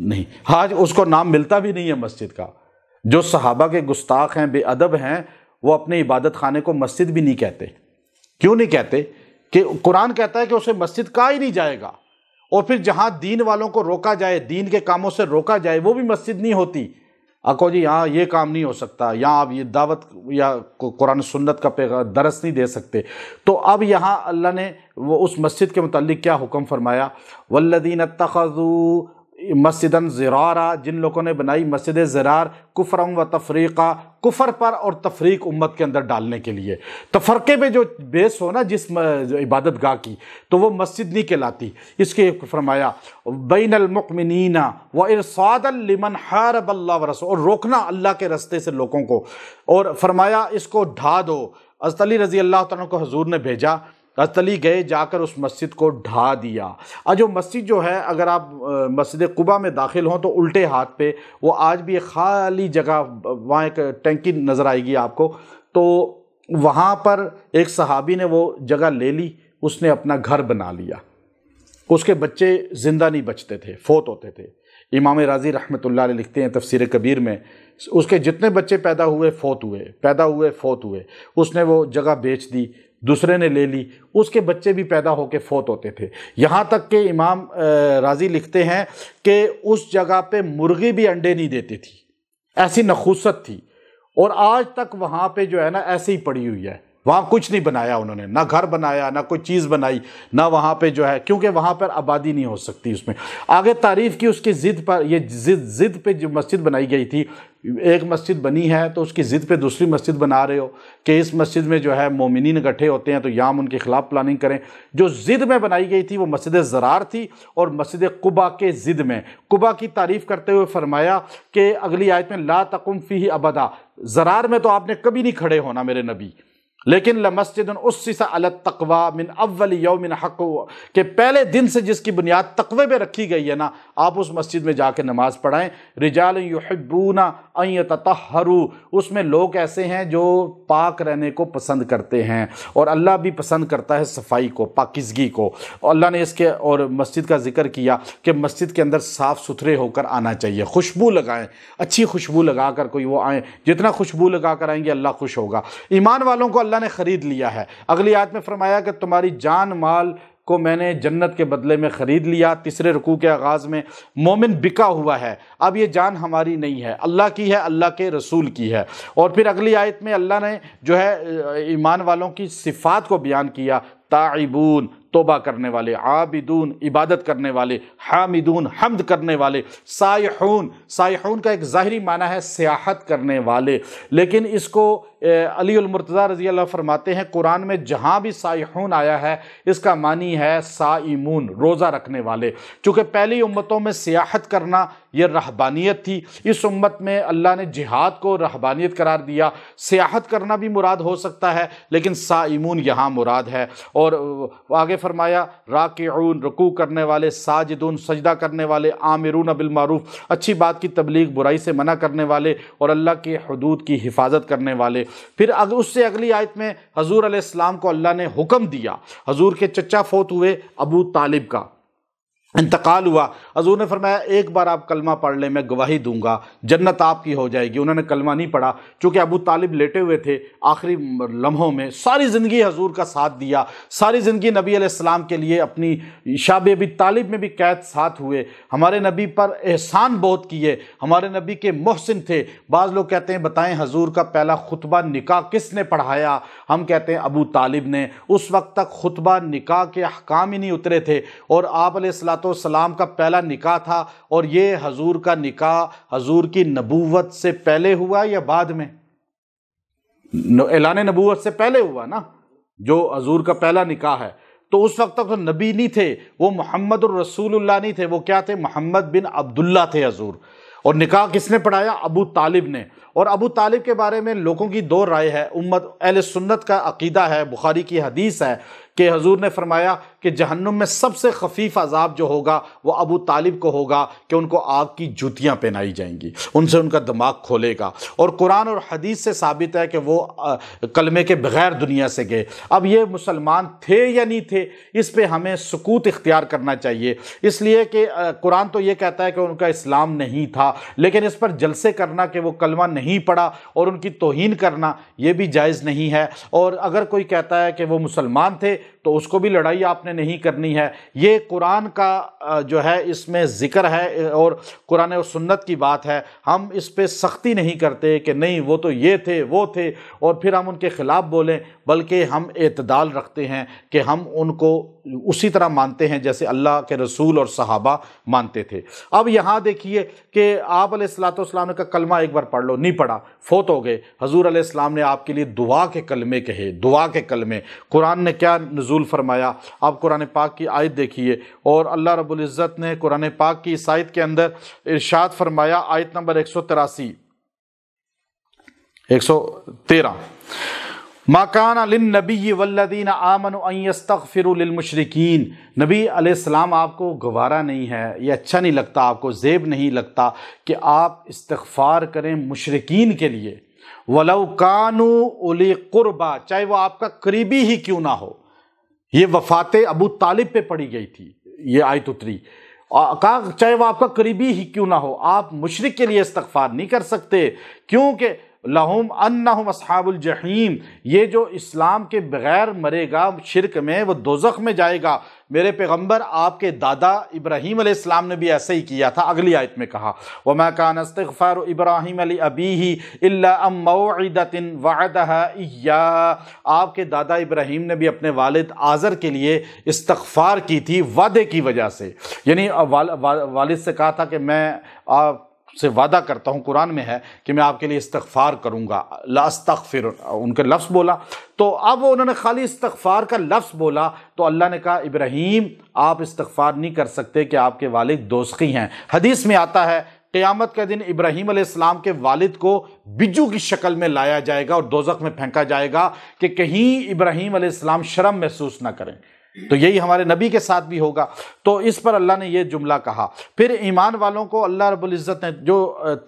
نہیں۔ آج اس کو نام ملتا بھی نہیں ہے مسجد کا۔ جو صحابہ کے گستاخ ہیں، بے ادب ہیں، وہ اپنے عبادت خانے کو مسجد بھی نہیں کہتے۔ کیوں نہیں کہتے؟ کہ قرآن کہتا ہے کہ اسے مسجد کہا ہی نہیں جائے گا، اور پھر جہاں دین والوں کو روکا جائے، دین کے کاموں سے روکا جائے، وہ بھی مسجد نہیں ہوتی۔ آقا جی یہاں یہ کام نہیں ہو سکتا، یہاں آپ یہ دعوت یا قرآن سنت کا درس نہیں دے سکتے۔ تو اب یہاں اللہ نے وہ اس مسجد کے متعلق کیا حکم فرمایا؟ والذین اتخذوا مسجدا ضرارا، جن لوگوں نے بنائی مسجد ضرار، کفرا و تفریقا، کفر پر اور تفریق امت کے اندر ڈالنے کے لیے۔ تفرقے پہ جو بیس ہو نا جس عبادت گاہ کی، تو وہ مسجد نہیں کہلاتی۔ اس کے فرمایا بین المؤمنین و ارصادا لمن حارب اللہ ورسولہ، اور روکنا اللہ کے رستے سے لوگوں کو، اور فرمایا اس کو ڈھا دو۔ حضرت علی رضی اللہ تعالیٰ کو حضور نے بھیجا، حضرت علی گئے، جا کر اس مسجد کو ڈھا دیا۔ جو مسجد جو ہے، اگر آپ مسجد قباء میں داخل ہوں تو الٹے ہاتھ پہ وہ آج بھی ایک خالی جگہ، وہاں ایک ٹینکی نظر آئے گی آپ کو، تو وہاں پر ایک صحابی نے وہ جگہ لے لی، اس نے اپنا گھر بنا لیا۔ اس کے بچے زندہ نہیں بچتے تھے، فوت ہوتے تھے۔ امام رازی رحمۃ اللہ علیہ لکھتے ہیں تفسیر کبیر میں، اس کے جتنے بچے پیدا ہوئے فوت ہوئے، پیدا ہوئے فوت ہوئے۔ اس نے وہ جگہ بیچ دی، دوسرے نے لے لی، اس کے بچے بھی پیدا ہو کے فوت ہوتے تھے۔ یہاں تک کہ امام رازی لکھتے ہیں کہ اس جگہ پہ مرغی بھی انڈے نہیں دیتی تھی، ایسی نخوست تھی، اور آج تک وہاں پہ جو ہے نا ایسے ہی پڑی ہوئی ہے۔ وہاں کچھ نہیں بنایا انہوں نے، نہ گھر بنایا، نہ کوئی چیز بنائی، نہ وہاں پہ جو ہے، کیونکہ وہاں پر آبادی نہیں ہو سکتی اس میں۔ آگے تعریف کی اس کی ضد پر، یہ ضد پہ جو مسجد بنائی گئی تھی، ایک مسجد بنی ہے تو اس کی ضد پہ دوسری مسجد بنا رہے ہو کہ اس مسجد میں جو ہے مومنین اکٹھے ہوتے ہیں تو یہاں ان کے خلاف پلاننگ کریں۔ جو ضد میں بنائی گئی تھی وہ مسجد ضرار تھی، اور مسجد قباء کے ضد میں قباء کی تعریف کرتے ہوئے فرمایا کہ اگلی آیت میں لا تقم فیہ ابدا، ضرار میں تو آپ نے کبھی نہیں کھڑے ہونا میرے نبی، لیکن لمسجد اسس علی التقوی من اول یوم حق، کہ پہلے دن سے جس کی بنیاد تقوی پہ رکھی گئی ہے نا، آپ اس مسجد میں جا کے نماز پڑھائیں۔ رجال یحبون ان یتطہروا، اس میں لوگ ایسے ہیں جو پاک رہنے کو پسند کرتے ہیں، اور اللہ بھی پسند کرتا ہے صفائی کو، پاکیزگی کو۔ اور اللہ نے اس کے اور مسجد کا ذکر کیا کہ مسجد کے اندر صاف ستھرے ہو کر آنا چاہیے، خوشبو لگائیں، اچھی خوشبو لگا کر کوئی وہ آئیں، جتنا خوشبو لگا کر آئیں گے اللہ خوش ہوگا۔ ایمان والوں کو اللہ نے خرید لیا ہے۔ اگلی آیت میں فرمایا کہ تمہاری جان مال کو میں نے جنت کے بدلے میں خرید لیا۔ تیسرے رکوع کے آغاز میں مومن بکا ہوا ہے، اب یہ جان ہماری نہیں ہے، اللہ کی ہے، اللہ کے رسول کی ہے۔ اور پھر اگلی آیت میں اللہ نے جو ہے ایمان والوں کی صفات کو بیان کیا، تائبون توبہ کرنے والے، عابدون عبادت کرنے والے، حامدون حمد کرنے والے، سائحون، سائحون کا ایک ظاہری معنی ہے سیاحت کرنے والے، لیکن اس کو علی المرتضیٰ رضی اللہ فرماتے ہیں قرآن میں جہاں بھی سائحون آیا ہے اس کا معنی ہے صائمون، روزہ رکھنے والے۔ چونکہ پہلی امتوں میں سیاحت کرنا یہ رہبانیت تھی، اس امت میں اللہ نے جہاد کو رہبانیت قرار دیا۔ سیاحت کرنا بھی مراد ہو سکتا ہے، لیکن صائمون یہاں مراد ہے۔ اور آگے فرمایا راکعون رکوع کرنے والے، ساجدون سجدہ کرنے والے، آمرون بالمعروف اچھی بات کی تبلیغ، برائی سے منع کرنے والے، اور اللہ کی حدود کی حفاظت کرنے والے۔ پھر اس سے اگلی آیت میں حضور علیہ السلام کو اللہ نے حکم دیا، حضور کے چچا فوت ہوئے، ابو طالب کا انتقال ہوا، حضور نے فرمایا ایک بار آپ کلمہ پڑھ لیں میں گواہی دوں گا جنت آپ کی ہو جائے گی۔ انہوں نے کلمہ نہیں پڑھا، چونکہ ابو طالب لیٹے ہوئے تھے آخری لمحوں میں۔ ساری زندگی حضور کا ساتھ دیا، ساری زندگی نبی علیہ السلام کے لیے اپنی شاب ابی طالب میں بھی قید ساتھ ہوئے، ہمارے نبی پر احسان بہت کیے، ہمارے نبی کے محسن تھے۔ بعض لوگ کہتے ہیں بتائیں حضور کا پہلا خطبہ نکاح کس نے پڑھایا؟ ہم کہتے ہیں ابو طالب نے۔ اس وقت تک خطبہ نکاح کے احکام ہی نہیں اترے تھے، اور آپ علیہ الصلوۃ والسلام کا پہلا نکاح تھا، اور یہ حضور کا نکاح حضور کی نبوت سے پہلے ہوا یا بعد میں؟ اعلان نبوت سے پہلے ہوا نا، جو حضور کا پہلا نکاح ہے۔ تو اس وقت تک تو نبی نہیں تھے، وہ محمد الرسول اللہ نہیں تھے، وہ کیا تھے؟ محمد بن عبداللہ تھے حضور۔ اور نکاح کس نے پڑھایا؟ ابو طالب نے۔ اور ابو طالب کے بارے میں لوگوں کی دو رائے ہے۔ امت اہل سنت کا عقیدہ ہے، بخاری کی حدیث ہے کہ حضور نے فرمایا کہ جہنم میں سب سے خفیف عذاب جو ہوگا وہ ابو طالب کو ہوگا، کہ ان کو آگ کی جوتیاں پہنائی جائیں گی، ان سے ان کا دماغ کھولے گا۔ اور قرآن اور حدیث سے ثابت ہے کہ وہ کلمے کے بغیر دنیا سے گئے۔ اب یہ مسلمان تھے یا نہیں تھے، اس پہ ہمیں سکوت اختیار کرنا چاہیے، اس لیے کہ قرآن تو یہ کہتا ہے کہ ان کا اسلام نہیں تھا، لیکن اس پر جلسے کرنا کہ وہ کلمہ نہیں پڑھا اور ان کی توہین کرنا یہ بھی جائز نہیں ہے۔ اور اگر کوئی کہتا ہے کہ وہ مسلمان تھے تو اس کو بھی لڑائی آپ نے نہیں کرنی ہے۔ یہ قرآن کا جو ہے اس میں ذکر ہے اور قرآن و سنت کی بات ہے، ہم اس پہ سختی نہیں کرتے کہ نہیں وہ تو یہ تھے وہ تھے اور پھر ہم ان کے خلاف بولیں، بلکہ ہم اعتدال رکھتے ہیں کہ ہم ان کو اسی طرح مانتے ہیں جیسے اللہ کے رسول اور صحابہ مانتے تھے۔ اب یہاں دیکھیے کہ آپ علیہ السلام نے کہا کلمہ ایک بار پڑھ لو، نہیں پڑھا، فوت ہو گئے۔ حضور علیہ السلام نے آپ کے لیے دعا کے کلمے کہے، دعا کے کلمے۔ قرآن نے کیا نزول فرمایا؟ آپ قرآن پاک کی آیت دیکھیے، اور اللہ رب العزت نے قرآن پاک کی اس آیت کے اندر ارشاد فرمایا، آیت نمبر 183 113، ما کان للنبی والذین آمنوا ان یستغفروا للمشرکین۔ نبی علیہ السلام آپ کو گوارا نہیں ہے، یہ اچھا نہیں لگتا، آپ کو زیب نہیں لگتا کہ آپ استغفار کریں مشرکین کے لیے، ولو کانوا اولی قربا، چاہے وہ آپ کا قریبی ہی کیوں نہ ہو۔ یہ وفات ابو طالب پہ پڑھی گئی تھی یہ آیت اتری، کہا چاہے وہ آپ کا قریبی ہی کیوں نہ ہو، آپ مشرک کے لیے استغفار نہیں کر سکتے، کیونکہ لہم انہم اصحاب الجحیم، یہ جو اسلام کے بغیر مرے گا شرک میں وہ دوزخ میں جائے گا۔ میرے پیغمبر آپ کے دادا ابراہیم علیہ السلام نے بھی ایسا ہی کیا تھا، اگلی آیت میں کہا وَمَا كَانَ اسْتِغْفَارُ إِبْرَاهِيمَ لِأَبِيهِ إِلَّا أَن مَّوْعِدَةٍ وَعَدَهَا إِيَّاهُ، آپ کے دادا ابراہیم نے بھی اپنے والد آزر کے لیے استغفار کی تھی وعدے کی وجہ سے، یعنی والد سے کہا تھا کہ میں آپ سے وعدہ کرتا ہوں، قرآن میں ہے کہ میں آپ کے لیے استغفار کروں گا، لا استغفر، ان کے لفظ بولا۔ تو اب انہوں نے خالی استغفار کا لفظ بولا تو اللہ نے کہا ابراہیم آپ استغفار نہیں کر سکتے کہ آپ کے والد دوزخی ہیں۔ حدیث میں آتا ہے قیامت کے دن ابراہیم علیہ السلام کے والد کو بجو کی شکل میں لایا جائے گا اور دوزخ میں پھینکا جائے گا کہ کہیں ابراہیم علیہ السلام شرم محسوس نہ کریں۔ تو یہی ہمارے نبی کے ساتھ بھی ہوگا۔ تو اس پر اللہ نے یہ جملہ کہا۔ پھر ایمان والوں کو اللہ رب العزت نے جو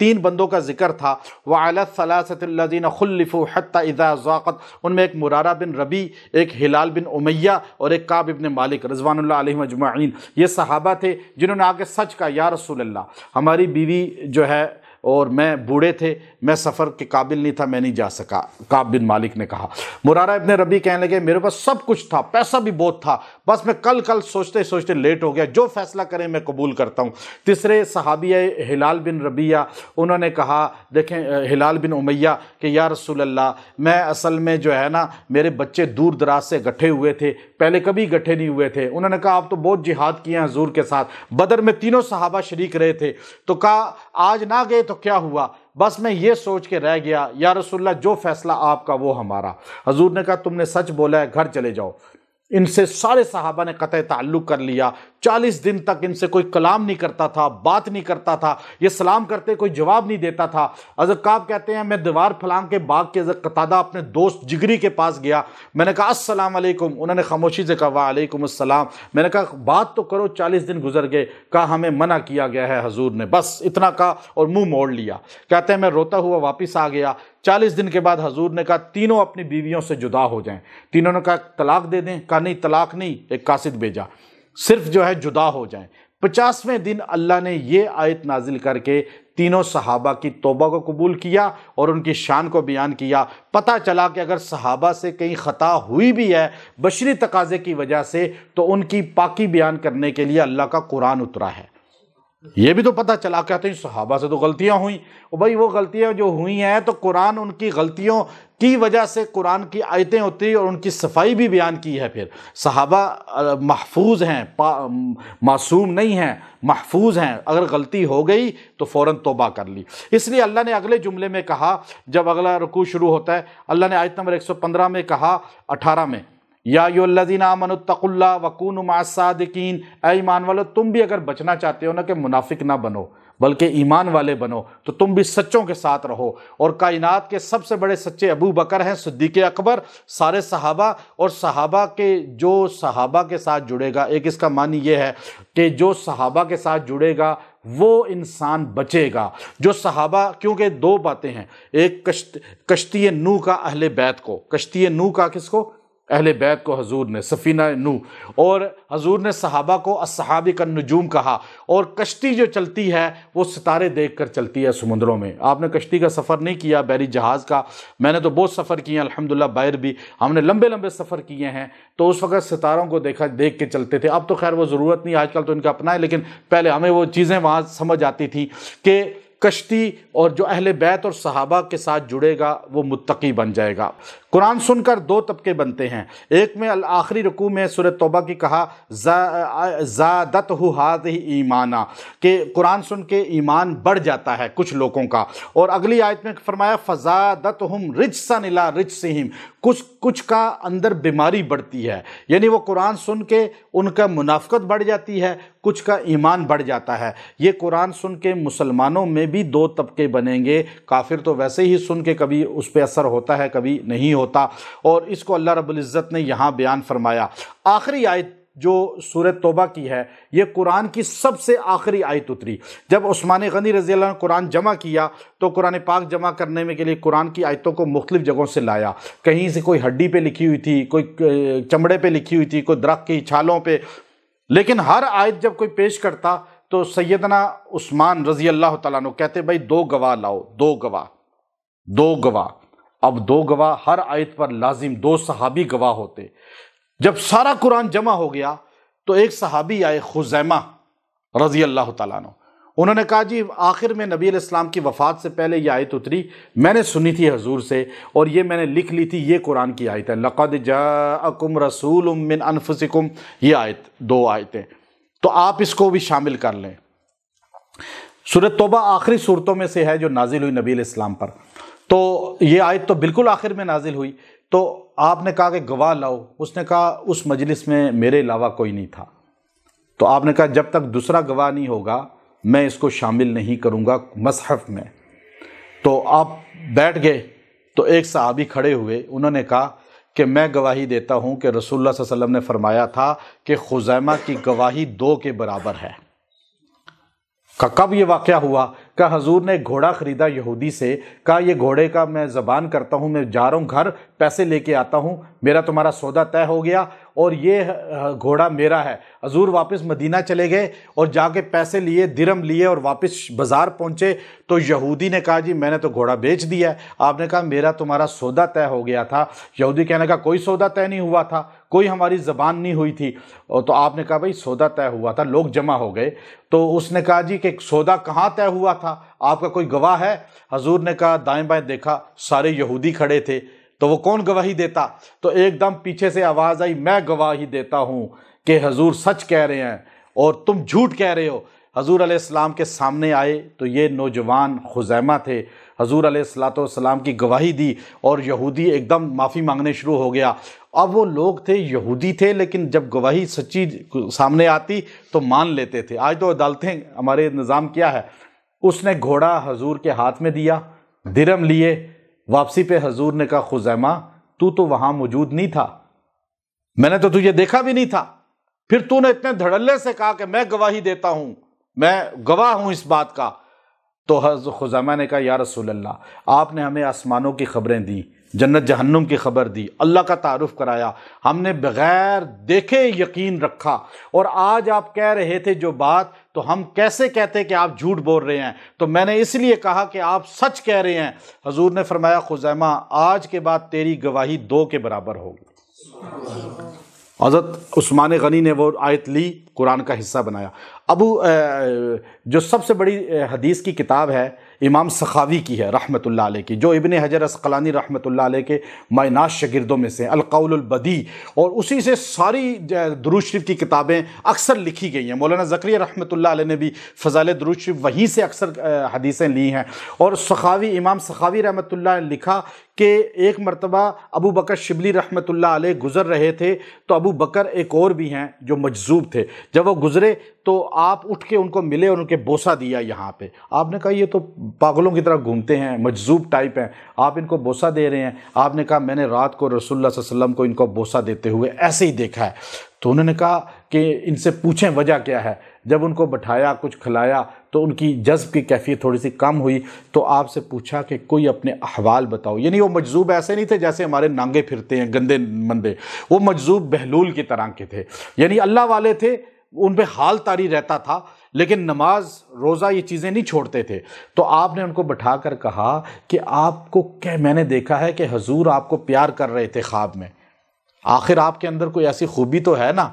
3 بندوں کا ذکر تھا، وَعَلَى الثَّلَاثَةِ الَّذِينَ خُلِّفُوا حَتَّى إِذَا ضَاقَتْ، ان میں ایک مرارہ بن ربی، ایک ہلال بن امیہ اور ایک کعب بن مالک رضوان اللہ علیہم اجمعین، یہ صحابہ تھے جنہوں نے آ کے سچ کہا یا رسول اللہ ہماری بیوی جو ہے اور میں بوڑھے تھے، میں سفر کے قابل نہیں تھا، میں نہیں جا سکا۔ کعب بن مالک نے کہا۔ مرارہ ابن ربی کہنے لگے میرے پاس سب کچھ تھا، پیسہ بھی بہت تھا، بس میں کل سوچتے سوچتے لیٹ ہو گیا، جو فیصلہ کریں میں قبول کرتا ہوں۔ تیسرے صحابی ہلال بن ربیہ، انہوں نے کہا دیکھیں ہلال بن امیہ کہ یا رسول اللہ میں اصل میں جو ہے نا میرے بچے دور دراز سے گٹھے ہوئے تھے، پہلے کبھی گٹھے نہیں ہوئے تھے۔ انہوں نے کہا آپ تو بہت جہاد کیے ہیں حضور کے ساتھ، بدر میں 3 صحابہ شریک رہے تھے، تو کہا آج نہ گئے تو کیا ہوا، بس میں یہ سوچ کے رہ گیا یا رسول اللہ جو فیصلہ آپ کا وہ ہمارا۔ حضور نے کہا تم نے سچ بولا ہے، گھر چلے جاؤ۔ ان سے سارے صحابہ نے قطع تعلق کر لیا، 40 دن تک ان سے کوئی کلام نہیں کرتا تھا، بات نہیں کرتا تھا، یہ سلام کرتے کوئی جواب نہیں دیتا تھا۔ حضرت کعب کہتے ہیں میں دیوار پھلانگ کے باغ کے حضرت قتادہ اپنے دوست جگری کے پاس گیا، میں نے کہا السلام علیکم، انہوں نے خاموشی سے کہا وعلیکم السلام، میں نے کہا بات تو کرو، 40 دن گزر گئے، کہا ہمیں منع کیا گیا ہے حضور نے، بس اتنا کہا اور منہ موڑ لیا۔ کہتے ہیں میں روتا ہوا واپس آ گیا، 40 دن کے بعد حضور نے کہا تینوں اپنی بیویوں سے جدا ہو جائیں۔ تینوں نے کہا طلاق دے دیں، کہا نہیں طلاق نہیں، ایک قاصد بھیجا، صرف جو ہے جدا ہو جائیں۔ 50ویں دن اللہ نے یہ آیت نازل کر کے تینوں صحابہ کی توبہ کو قبول کیا اور ان کی شان کو بیان کیا۔ پتہ چلا کہ اگر صحابہ سے کہیں خطا ہوئی بھی ہے بشری تقاضے کی وجہ سے تو ان کی پاکی بیان کرنے کے لیے اللہ کا قرآن اترا ہے۔ یہ بھی تو پتہ چلا، کہتے ہیں صحابہ سے تو غلطیاں ہوئیں، بھائی وہ غلطیاں جو ہوئی ہیں تو قرآن ان کی غلطیوں کی وجہ سے قرآن کی آیتیں ہوتی اور ان کی صفائی بھی بیان کی ہے۔ پھر صحابہ محفوظ ہیں، معصوم نہیں ہیں، محفوظ ہیں، اگر غلطی ہو گئی تو فوراً توبہ کر لی۔ اس لیے اللہ نے اگلے جملے میں کہا، جب اگلا رکوع شروع ہوتا ہے، اللہ نے آیت نمبر 115 میں کہا، 18 میں، یا ایھا الذین آمنوا اتقوا اللہ وکونوا مع الصادقین، اے ایمان والو تم بھی اگر بچنا چاہتے ہو نا کہ منافق نہ بنو بلکہ ایمان والے بنو، تو تم بھی سچوں کے ساتھ رہو۔ اور کائنات کے سب سے بڑے سچے ابو بکر ہیں، صدیق اکبر، سارے صحابہ، اور صحابہ کے جو صحابہ کے ساتھ جڑے گا، ایک اس کا معنی یہ ہے کہ جو صحابہ کے ساتھ جڑے گا وہ انسان بچے گا۔ جو صحابہ، کیونکہ دو باتیں ہیں، ایک کشتی نوح کا اہل بیت کو، کشتی نوح کا کس کو؟ اہل بیت کو حضور نے، سفینہ نوح، اور حضور نے صحابہ کو الصحابہ کالنجوم کہا۔ اور کشتی جو چلتی ہے وہ ستارے دیکھ کر چلتی ہے سمندروں میں۔ آپ نے کشتی کا سفر نہیں کیا، بحری جہاز کا، میں نے تو بہت سفر کیے ہیں الحمدللہ، باہر بھی ہم نے لمبے لمبے سفر کیے ہیں، تو اس وقت ستاروں کو دیکھ کے چلتے تھے۔ اب تو خیر وہ ضرورت نہیں، آج کل تو ان کا اپنا ہے، لیکن پہلے ہمیں وہ چیزیں وہاں سمجھ آتی تھی کہ کشتی، اور جو اہل بیت اور صحابہ کے ساتھ جڑے گا وہ متقی بن جائے گا۔ قرآن سن کر دو طبقے بنتے ہیں، ایک میں آخری رکوع میں سورہ توبہ کی کہا زادتہ ھذہ ایمانا، کہ قرآن سن کے ایمان بڑھ جاتا ہے کچھ لوگوں کا، اور اگلی آیت میں فرمایا فزادتہم رجسا الی رجسہم، کچھ کا اندر بیماری بڑھتی ہے، یعنی وہ قرآن سن کے ان کا منافقت بڑھ جاتی ہے، کچھ کا ایمان بڑھ جاتا ہے۔ یہ قرآن سن کے مسلمانوں میں بھی دو طبقے بنیں گے، کافر تو ویسے ہی سن کے کبھی اس پہ اثر ہوتا ہے کبھی نہیں ہوتا، اور اس کو اللہ رب العزت نے یہاں بیان فرمایا۔ آخری آیت جو سورہ توبہ کی ہے، یہ قرآن کی سب سے آخری آیت اتری۔ جب عثمان غنی رضی اللہ عنہ نے قرآن جمع کیا تو قرآن پاک جمع کرنے میں کے لیے قرآن کی آیتوں کو مختلف جگہوں سے لایا، کہیں سے کوئی ہڈی پہ لکھی ہوئی تھی، کوئی چمڑے پہ لکھی ہوئی تھی، کوئی درخت کی چھالوں پہ، لیکن ہر آیت جب کوئی پیش کرتا تو سیدنا عثمان رضی اللہ تعالیٰ عنہ کہتے بھائی دو گواہ لاؤ، دو گواہ۔ اب دو گواہ ہر آیت پر لازم، دو صحابی گواہ ہوتے۔ جب سارا قرآن جمع ہو گیا تو ایک صحابی آئے، خزیمہ رضی اللہ تعالیٰ عنہ، انہوں نے کہا جی آخر میں نبی علیہ السلام کی وفات سے پہلے یہ آیت اتری، میں نے سنی تھی حضور سے، اور یہ میں نے لکھ لی تھی، یہ قرآن کی آیت ہے، لقد جاءکم رسول من انفسکم، یہ آیت، دو آیتیں، تو آپ اس کو بھی شامل کر لیں۔ سورۃ توبہ آخری صورتوں میں سے ہے جو نازل ہوئی نبی علیہ السلام پر، تو یہ آیت تو بالکل آخر میں نازل ہوئی، تو آپ نے کہا کہ گواہ لاؤ، اس نے کہا اس مجلس میں میرے علاوہ کوئی نہیں تھا، تو آپ نے کہا جب تک دوسرا گواہ نہیں ہوگا میں اس کو شامل نہیں کروں گا مصحف میں۔ تو آپ بیٹھ گئے تو ایک صحابی کھڑے ہوئے، انہوں نے کہا کہ میں گواہی دیتا ہوں کہ رسول اللہ صلی اللہ علیہ وسلم نے فرمایا تھا کہ خزیمہ کی گواہی 2 کے برابر ہے۔ کب یہ واقعہ ہوا؟ کہ حضور نے ایک گھوڑا خریدا یہودی سے، کہا یہ گھوڑے کا میں زبان کرتا ہوں، میں جا رہا ہوں گھر، پیسے لے کے آتا ہوں، میرا تمہارا سودا طے ہو گیا اور یہ گھوڑا میرا ہے۔ حضور واپس مدینہ چلے گئے اور جا کے پیسے لیے، درہم لیے، اور واپس بازار پہنچے تو یہودی نے کہا جی میں نے تو گھوڑا بیچ دیا ہے۔ آپ نے کہا میرا تمہارا سودا طے ہو گیا تھا۔ یہودی کہنے کا کوئی سودا طے نہیں ہوا تھا، کوئی ہماری زبان نہیں ہوئی تھی۔ تو آپ نے کہا بھائی سودا طے ہوا تھا، لوگ جمع ہو گئے۔ تو اس نے کہا جی کہ سودا کہاں طے ہوا تھا، آپ کا کوئی گواہ ہے؟ حضور نے کہا دائیں بائیں دیکھا، سارے یہودی کھڑے تھے، تو وہ کون گواہی دیتا؟ تو ایک دم پیچھے سے آواز آئی میں گواہی دیتا ہوں کہ حضور سچ کہہ رہے ہیں اور تم جھوٹ کہہ رہے ہو۔ حضور علیہ السلام کے سامنے آئے تو یہ نوجوان خزیمہ تھے، حضور علیہ السلام کی گواہی دی، اور یہودی ایک دم معافی مانگنے شروع ہو گیا۔ اب وہ لوگ تھے، یہودی تھے، لیکن جب گواہی سچی سامنے آتی تو مان لیتے تھے۔ آج تو عدالتیں، ہمارے نظام کیا ہے، اس نے گھوڑا حضور کے ہاتھ میں دیا، درہم لیے، واپسی پہ حضور نے کہا خزیمہ تو وہاں موجود نہیں تھا، میں نے تو تجھے دیکھا بھی نہیں تھا، پھر تو نے اتنے دھڑلے سے کہا کہ میں گواہی دیتا ہوں، میں گواہ ہوں اس بات کا۔ تو خزیمہ نے کہا یا رسول اللہ، آپ نے ہمیں آسمانوں کی خبریں دی، جنت جہنم کی خبر دی، اللہ کا تعارف کرایا، ہم نے بغیر دیکھے یقین رکھا، اور آج آپ کہہ رہے تھے جو بات، تو ہم کیسے کہتے کہ آپ جھوٹ بول رہے ہیں؟ تو میں نے اس لیے کہا کہ آپ سچ کہہ رہے ہیں۔ حضور نے فرمایا خزیمہ آج کے بعد تیری گواہی 2 کے برابر ہوگی۔ حضرت عثمان غنی نے وہ آیت لی، قرآن کا حصہ بنایا۔ جو سب سے بڑی حدیث کی کتاب ہے امام سخاوی کی ہے رحمۃ اللہ علیہ کی، جو ابن حجر اسقلانی رحمۃ اللہ علیہ کے مائناز شاگردوں میں سے، القول البدیع، اور اسی سے ساری درود شریف کی کتابیں اکثر لکھی گئی ہیں۔ مولانا زکریا رحمۃ اللہ علیہ نے بھی فضائل درود شریف وہیں سے اکثر حدیثیں لی ہیں۔ اور سخاوی، امام سخاوی رحمۃ اللہ نے لکھا کہ ایک مرتبہ ابو بکر شبلی رحمۃ اللہ علیہ گزر رہے تھے، تو ابو بکر ایک اور بھی ہیں جو مجذوب تھے، جب وہ گزرے تو آپ اٹھ کے ان کو ملے اور ان کے بوسہ دیا یہاں پہ۔ آپ نے کہا یہ تو پاگلوں کی طرح گھومتے ہیں، مجذوب ٹائپ ہیں، آپ ان کو بوسہ دے رہے ہیں؟ آپ نے کہا میں نے رات کو رسول اللہ صلی اللہ علیہ وسلم کو ان کو بوسہ دیتے ہوئے ایسے ہی دیکھا ہے۔ تو انہوں نے کہا کہ ان سے پوچھیں وجہ کیا ہے۔ جب ان کو بٹھایا، کچھ کھلایا، تو ان کی جذب کی کیفیت تھوڑی سی کم ہوئی، تو آپ سے پوچھا کہ کوئی اپنے احوال بتاؤ۔ یعنی وہ مجذوب ایسے نہیں تھے جیسے ہمارے نانگے پھرتے ہیں گندے مندے، وہ مجذوب بہلول کی طرح کے تھے، یعنی اللہ والے تھے، ان پہ حال طاری رہتا تھا، لیکن نماز روزہ یہ چیزیں نہیں چھوڑتے تھے۔ تو آپ نے ان کو بٹھا کر کہا کہ آپ کو میں نے دیکھا ہے کہ حضور آپ کو پیار کر رہے تھے خواب میں، آخر آپ کے اندر کوئی ایسی خوبی تو ہے نا؟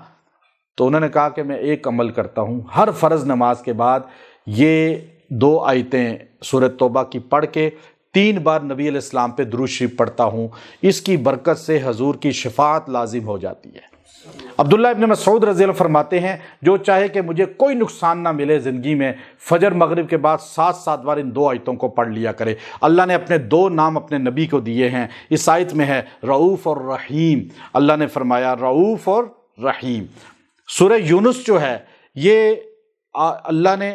تو انہوں نے کہا کہ میں ایک عمل کرتا ہوں، ہر فرض نماز کے بعد یہ 2 آیتیں سورۃ توبہ کی پڑھ کے 3 بار نبی علیہ السلام پہ درود شریف پڑھتا ہوں، اس کی برکت سے حضور کی شفاعت لازم ہو جاتی ہے۔ عبداللہ ابن مسعود رضی اللہ فرماتے ہیں جو چاہے کہ مجھے کوئی نقصان نہ ملے زندگی میں، فجر مغرب کے بعد 7 بار ان 2 آیتوں کو پڑھ لیا کرے۔ اللہ نے اپنے 2 نام اپنے نبی کو دیے ہیں، اس آیت میں ہے رعوف اور رحیم، اللہ نے فرمایا رعوف اور رحیم۔ سورہ یونس جو ہے یہ اللہ نے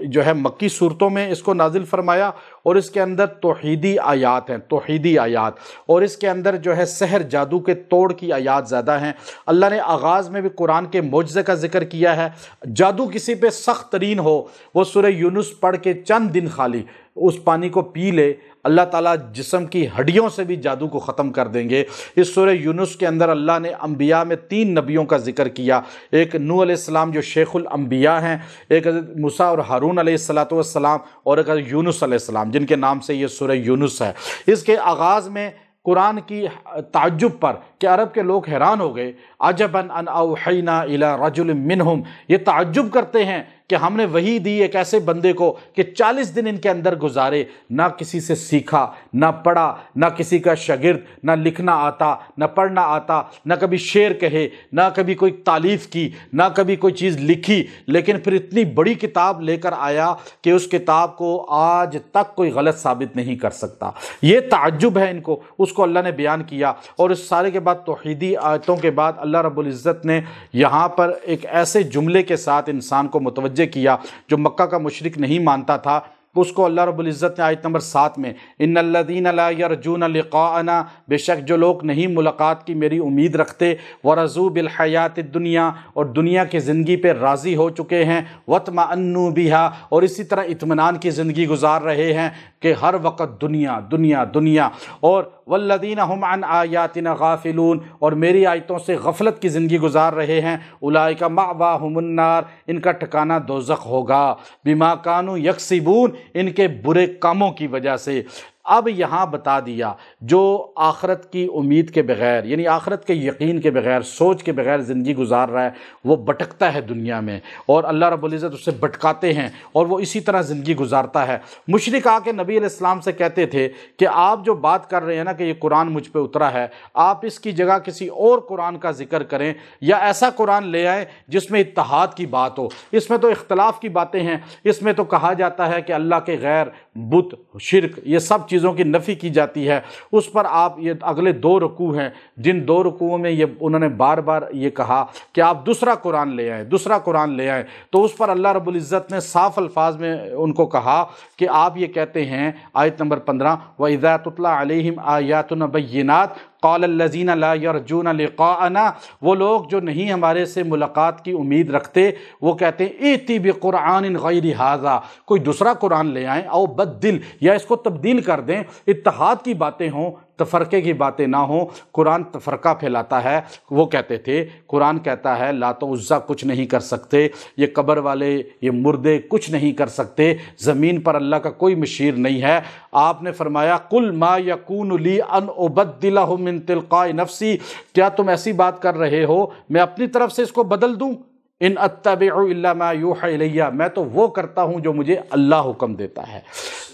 جو ہے مکی صورتوں میں اس کو نازل فرمایا، اور اس کے اندر توحیدی آیات ہیں، توحیدی آیات، اور اس کے اندر جو ہے سحر جادو کے توڑ کی آیات زیادہ ہیں۔ اللہ نے آغاز میں بھی قرآن کے معجزے کا ذکر کیا ہے، جادو کسی پہ سخت ترین ہو، وہ سورہ یونس پڑھ کے چند دن خالی اس پانی کو پی لے، اللہ تعالیٰ جسم کی ہڈیوں سے بھی جادو کو ختم کر دیں گے۔ اس سورہ یونس کے اندر اللہ نے انبیاء میں 3 نبیوں کا ذکر کیا، ایک نوح علیہ السلام جو شیخ الانبیاء ہیں، ایک حضرت موسیٰ اور ہارون علیہ السلام، اور ایک حضرت یونس علیہ السلام، جن کے نام سے یہ سورہ یونس ہے۔ اس کے آغاز میں قرآن کی تعجب پر کہ عرب کے لوگ حیران ہو گئے، عجباً ان اوحینا الی رجل منہم، یہ تعجب کرتے ہیں کہ ہم نے وحی دی ایک ایسے بندے کو کہ 40 دن ان کے اندر گزارے، نہ کسی سے سیکھا، نہ پڑھا، نہ کسی کا شاگرد، نہ لکھنا آتا، نہ پڑھنا آتا، نہ کبھی شعر کہے، نہ کبھی کوئی تالیف کی، نہ کبھی کوئی چیز لکھی، لیکن پھر اتنی بڑی کتاب لے کر آیا کہ اس کتاب کو آج تک کوئی غلط ثابت نہیں کر سکتا۔ یہ تعجب ہے ان کو، اس کو اللہ نے بیان کیا۔ اور اس سارے کے بعد توحیدی آیتوں کے بعد اللہ رب العزت نے یہاں پر ایک ایسے جملے کے ساتھ انسان کو متوجہ کیا جو مکہ کا مشرک نہیں مانتا تھا، اس کو اللہ رب العزت نے آیت نمبر 7 میں ان الذین لا یرجون لقاءنا، بے شک جو لوگ نہیں ملاقات کی میری امید رکھتے، ورضوا بالحیات الدنیا، اور دنیا کی زندگی پہ راضی ہو چکے ہیں، واطمأنوا بہا، اور اسی طرح اطمینان کی زندگی گزار رہے ہیں کہ ہر وقت دنیا دنیا دنیا، اور والذین هم عن آیاتنا غافلون، اور میری آیتوں سے غفلت کی زندگی گزار رہے ہیں، اولئک مأواہم النار، ان کا ٹھکانہ دوزخ ہوگا، بما کانوا یکسبون، ان کے برے کاموں کی وجہ سے۔ اب یہاں بتا دیا جو آخرت کی امید کے بغیر، یعنی آخرت کے یقین کے بغیر، سوچ کے بغیر زندگی گزار رہا ہے، وہ بھٹکتا ہے دنیا میں، اور اللہ رب العزت اسے بھٹکاتے ہیں، اور وہ اسی طرح زندگی گزارتا ہے۔ مشرک آ کے نبی علیہ السلام سے کہتے تھے کہ آپ جو بات کر رہے ہیں نا کہ یہ قرآن مجھ پہ اترا ہے، آپ اس کی جگہ کسی اور قرآن کا ذکر کریں، یا ایسا قرآن لے آئیں جس میں اتحاد کی بات ہو، اس میں تو اختلاف کی باتیں ہیں، اس میں تو کہا جاتا ہے کہ اللہ کے غیر، بت، شرک، یہ سب چیزوں کی نفی کی جاتی ہے۔ اس پر آپ یہ اگلے 2 رکوع ہیں، جن 2 رکوعوں میں یہ انہوں نے بار بار یہ کہا کہ آپ دوسرا قرآن لے آئیں، دوسرا قرآن لے آئیں، تو اس پر اللہ رب العزت نے صاف الفاظ میں ان کو کہا کہ آپ یہ کہتے ہیں، آیت نمبر 15 وَإِذَا تُتْلَى عَلَيْهِمْ آيَاتُنَا بَيِّنَاتٍ قَالَ الَّذِينَ لَا يَرْجُونَ لِقَاءَنَا، وہ لوگ جو نہیں ہمارے سے ملاقات کی امید رکھتے، وہ کہتے ہیں ایتی بقرآن غیر ھذا، کوئی دوسرا قرآن لے آئیں، او بدل، یا اس کو تبدیل کر دیں، اتحاد کی باتیں ہوں، تفرقے کی باتیں نہ ہوں۔ قرآن تفرقہ پھیلاتا ہے، وہ کہتے تھے، قرآن کہتا ہے لات و عزیٰ کچھ نہیں کر سکتے، یہ قبر والے، یہ مردے کچھ نہیں کر سکتے، زمین پر اللہ کا کوئی مشیر نہیں ہے۔ آپ نے فرمایا قل ما یکون لی ان ابدلہ من تلقاء نفسی، کیا تم ایسی بات کر رہے ہو میں اپنی طرف سے اس کو بدل دوں؟ ان اتبع الا ما یوحی الی، میں تو وہ کرتا ہوں جو مجھے اللہ حکم دیتا ہے۔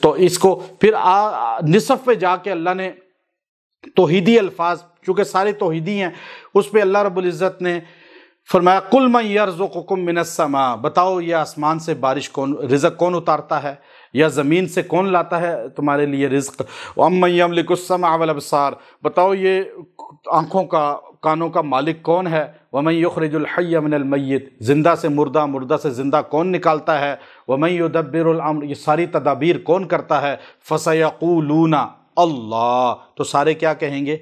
تو اس کو پھر نصف پہ جا کے اللہ نے توحیدی الفاظ، چونکہ سارے توحیدی ہیں، اس پہ اللہ رب العزت نے فرمایا قُلْ مَنْ يَرْزُقُكُم مِّنَ السَّمَاءِ، بتاؤ یہ آسمان سے بارش رزق کون اتارتا ہے، یا زمین سے کون لاتا ہے تمہارے لیے رزق، وَأَمَّنْ يَمْلِكُ السَّمْعَ وَالْأَبْصَارَ، بتاؤ یہ آنکھوں کا کانوں کا مالک کون ہے، وَمَنْ يُخْرِجُ الْحَيَّ مِنَ الْمَيِّتِ، زندہ سے مردہ، مردہ سے زندہ کون نکالتا ہے، وَمَنْ يُدَبِّرُ الْأَمْرَ، یہ ساری تدابیر کون کرتا ہے، فَسَيَقُولُونَ اللہ، تو سارے کیا کہیں گے،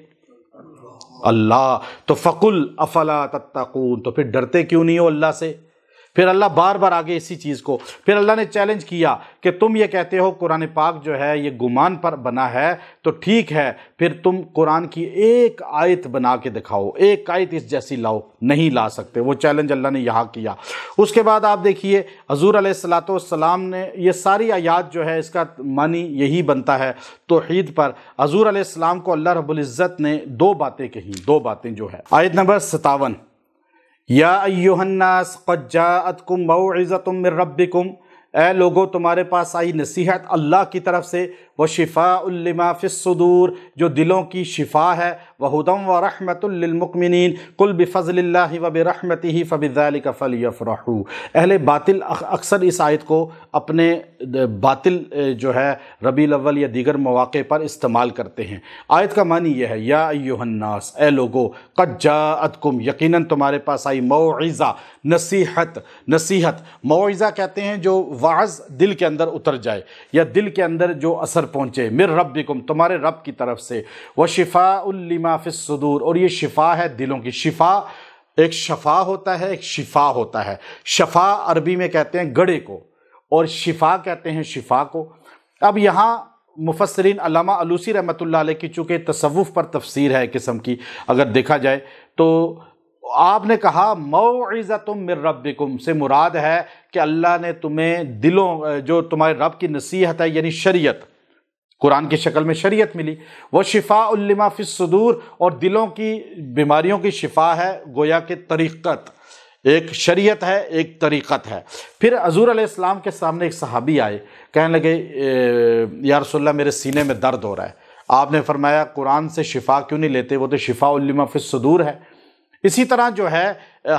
اللہ، تو فَقُلْ أَفَلَا تَتَّقُونَ، تو پھر ڈرتے کیوں نہیں ہو اللہ سے؟ پھر اللہ بار بار آگے اسی چیز کو، پھر اللہ نے چیلنج کیا کہ تم یہ کہتے ہو قرآن پاک جو ہے یہ گمان پر بنا ہے، تو ٹھیک ہے پھر تم قرآن کی ایک آیت بنا کے دکھاؤ، ایک آیت اس جیسی لاؤ، نہیں لا سکتے، وہ چیلنج اللہ نے یہاں کیا۔ اس کے بعد آپ دیکھیے حضور علیہ السلام نے یہ ساری آیات جو ہے اس کا معنی یہی بنتا ہے توحید پر۔ حضور علیہ السلام کو اللہ رب العزت نے دو باتیں کہیں، دو باتیں جو ہے، آیت نمبر 57، یا ایھا الناس قد جاءتکم موعظۃ من ربکم، اے لوگو تمہارے پاس آئی نصیحت اللہ کی طرف سے، وشفاء لما فی الصدور، جو دلوں کی شفا ہے، وہدی ورحمۃ للمؤمنین، قل بفضل اللہ وبرحمتہ فبذلک فلیفرحوا۔ اہل باطل اکثر اس آیت کو اپنے باطل جو ہے ربیع الاول یا دیگر مواقع پر استعمال کرتے ہیں۔ آیت کا معنی یہ ہے، یا ایھا الناس، اے لوگو، قد جاءتکم، یقیناً تمہارے پاس آئی، موعظہ، نصیحت، نصیحت، موعظہ کہتے ہیں جو وعظ دل کے اندر اتر جائے یا دل کے اندر جو اثر پہنچے، من ربکم، تمہارے رب کی طرف سے، وشفاء لما فی الصدور، اور یہ شفا ہے دلوں کی۔ شفا ایک شفا ہوتا ہے، ایک شفا ہوتا ہے۔ شفا عربی میں کہتے ہیں گڑھے کو، اور شفا کہتے ہیں شفا کو۔ اب یہاں مفسرین علامہ علوسی رحمۃ اللہ علیہ کی چونکہ تصوف پر تفسیر ہے قسم کی اگر دیکھا جائے، تو آپ نے کہا موعظۃ من ربکم سے مراد ہے کہ اللہ نے تمہیں دلوں، جو تمہارے رب کی نصیحت ہے یعنی شریعت، قرآن کی شکل میں شریعت ملی، وشفاء لما فی الصدور، اور دلوں کی بیماریوں کی شفا ہے گویا کہ طریقت، ایک شریعت ہے، ایک طریقت ہے۔ پھر حضور علیہ السلام کے سامنے ایک صحابی آئے، کہنے لگے یا رسول اللہ میرے سینے میں درد ہو رہا ہے۔ آپ نے فرمایا قرآن سے شفا کیوں نہیں لیتے، وہ تو شفاء لما فی الصدور ہے۔ اسی طرح جو ہے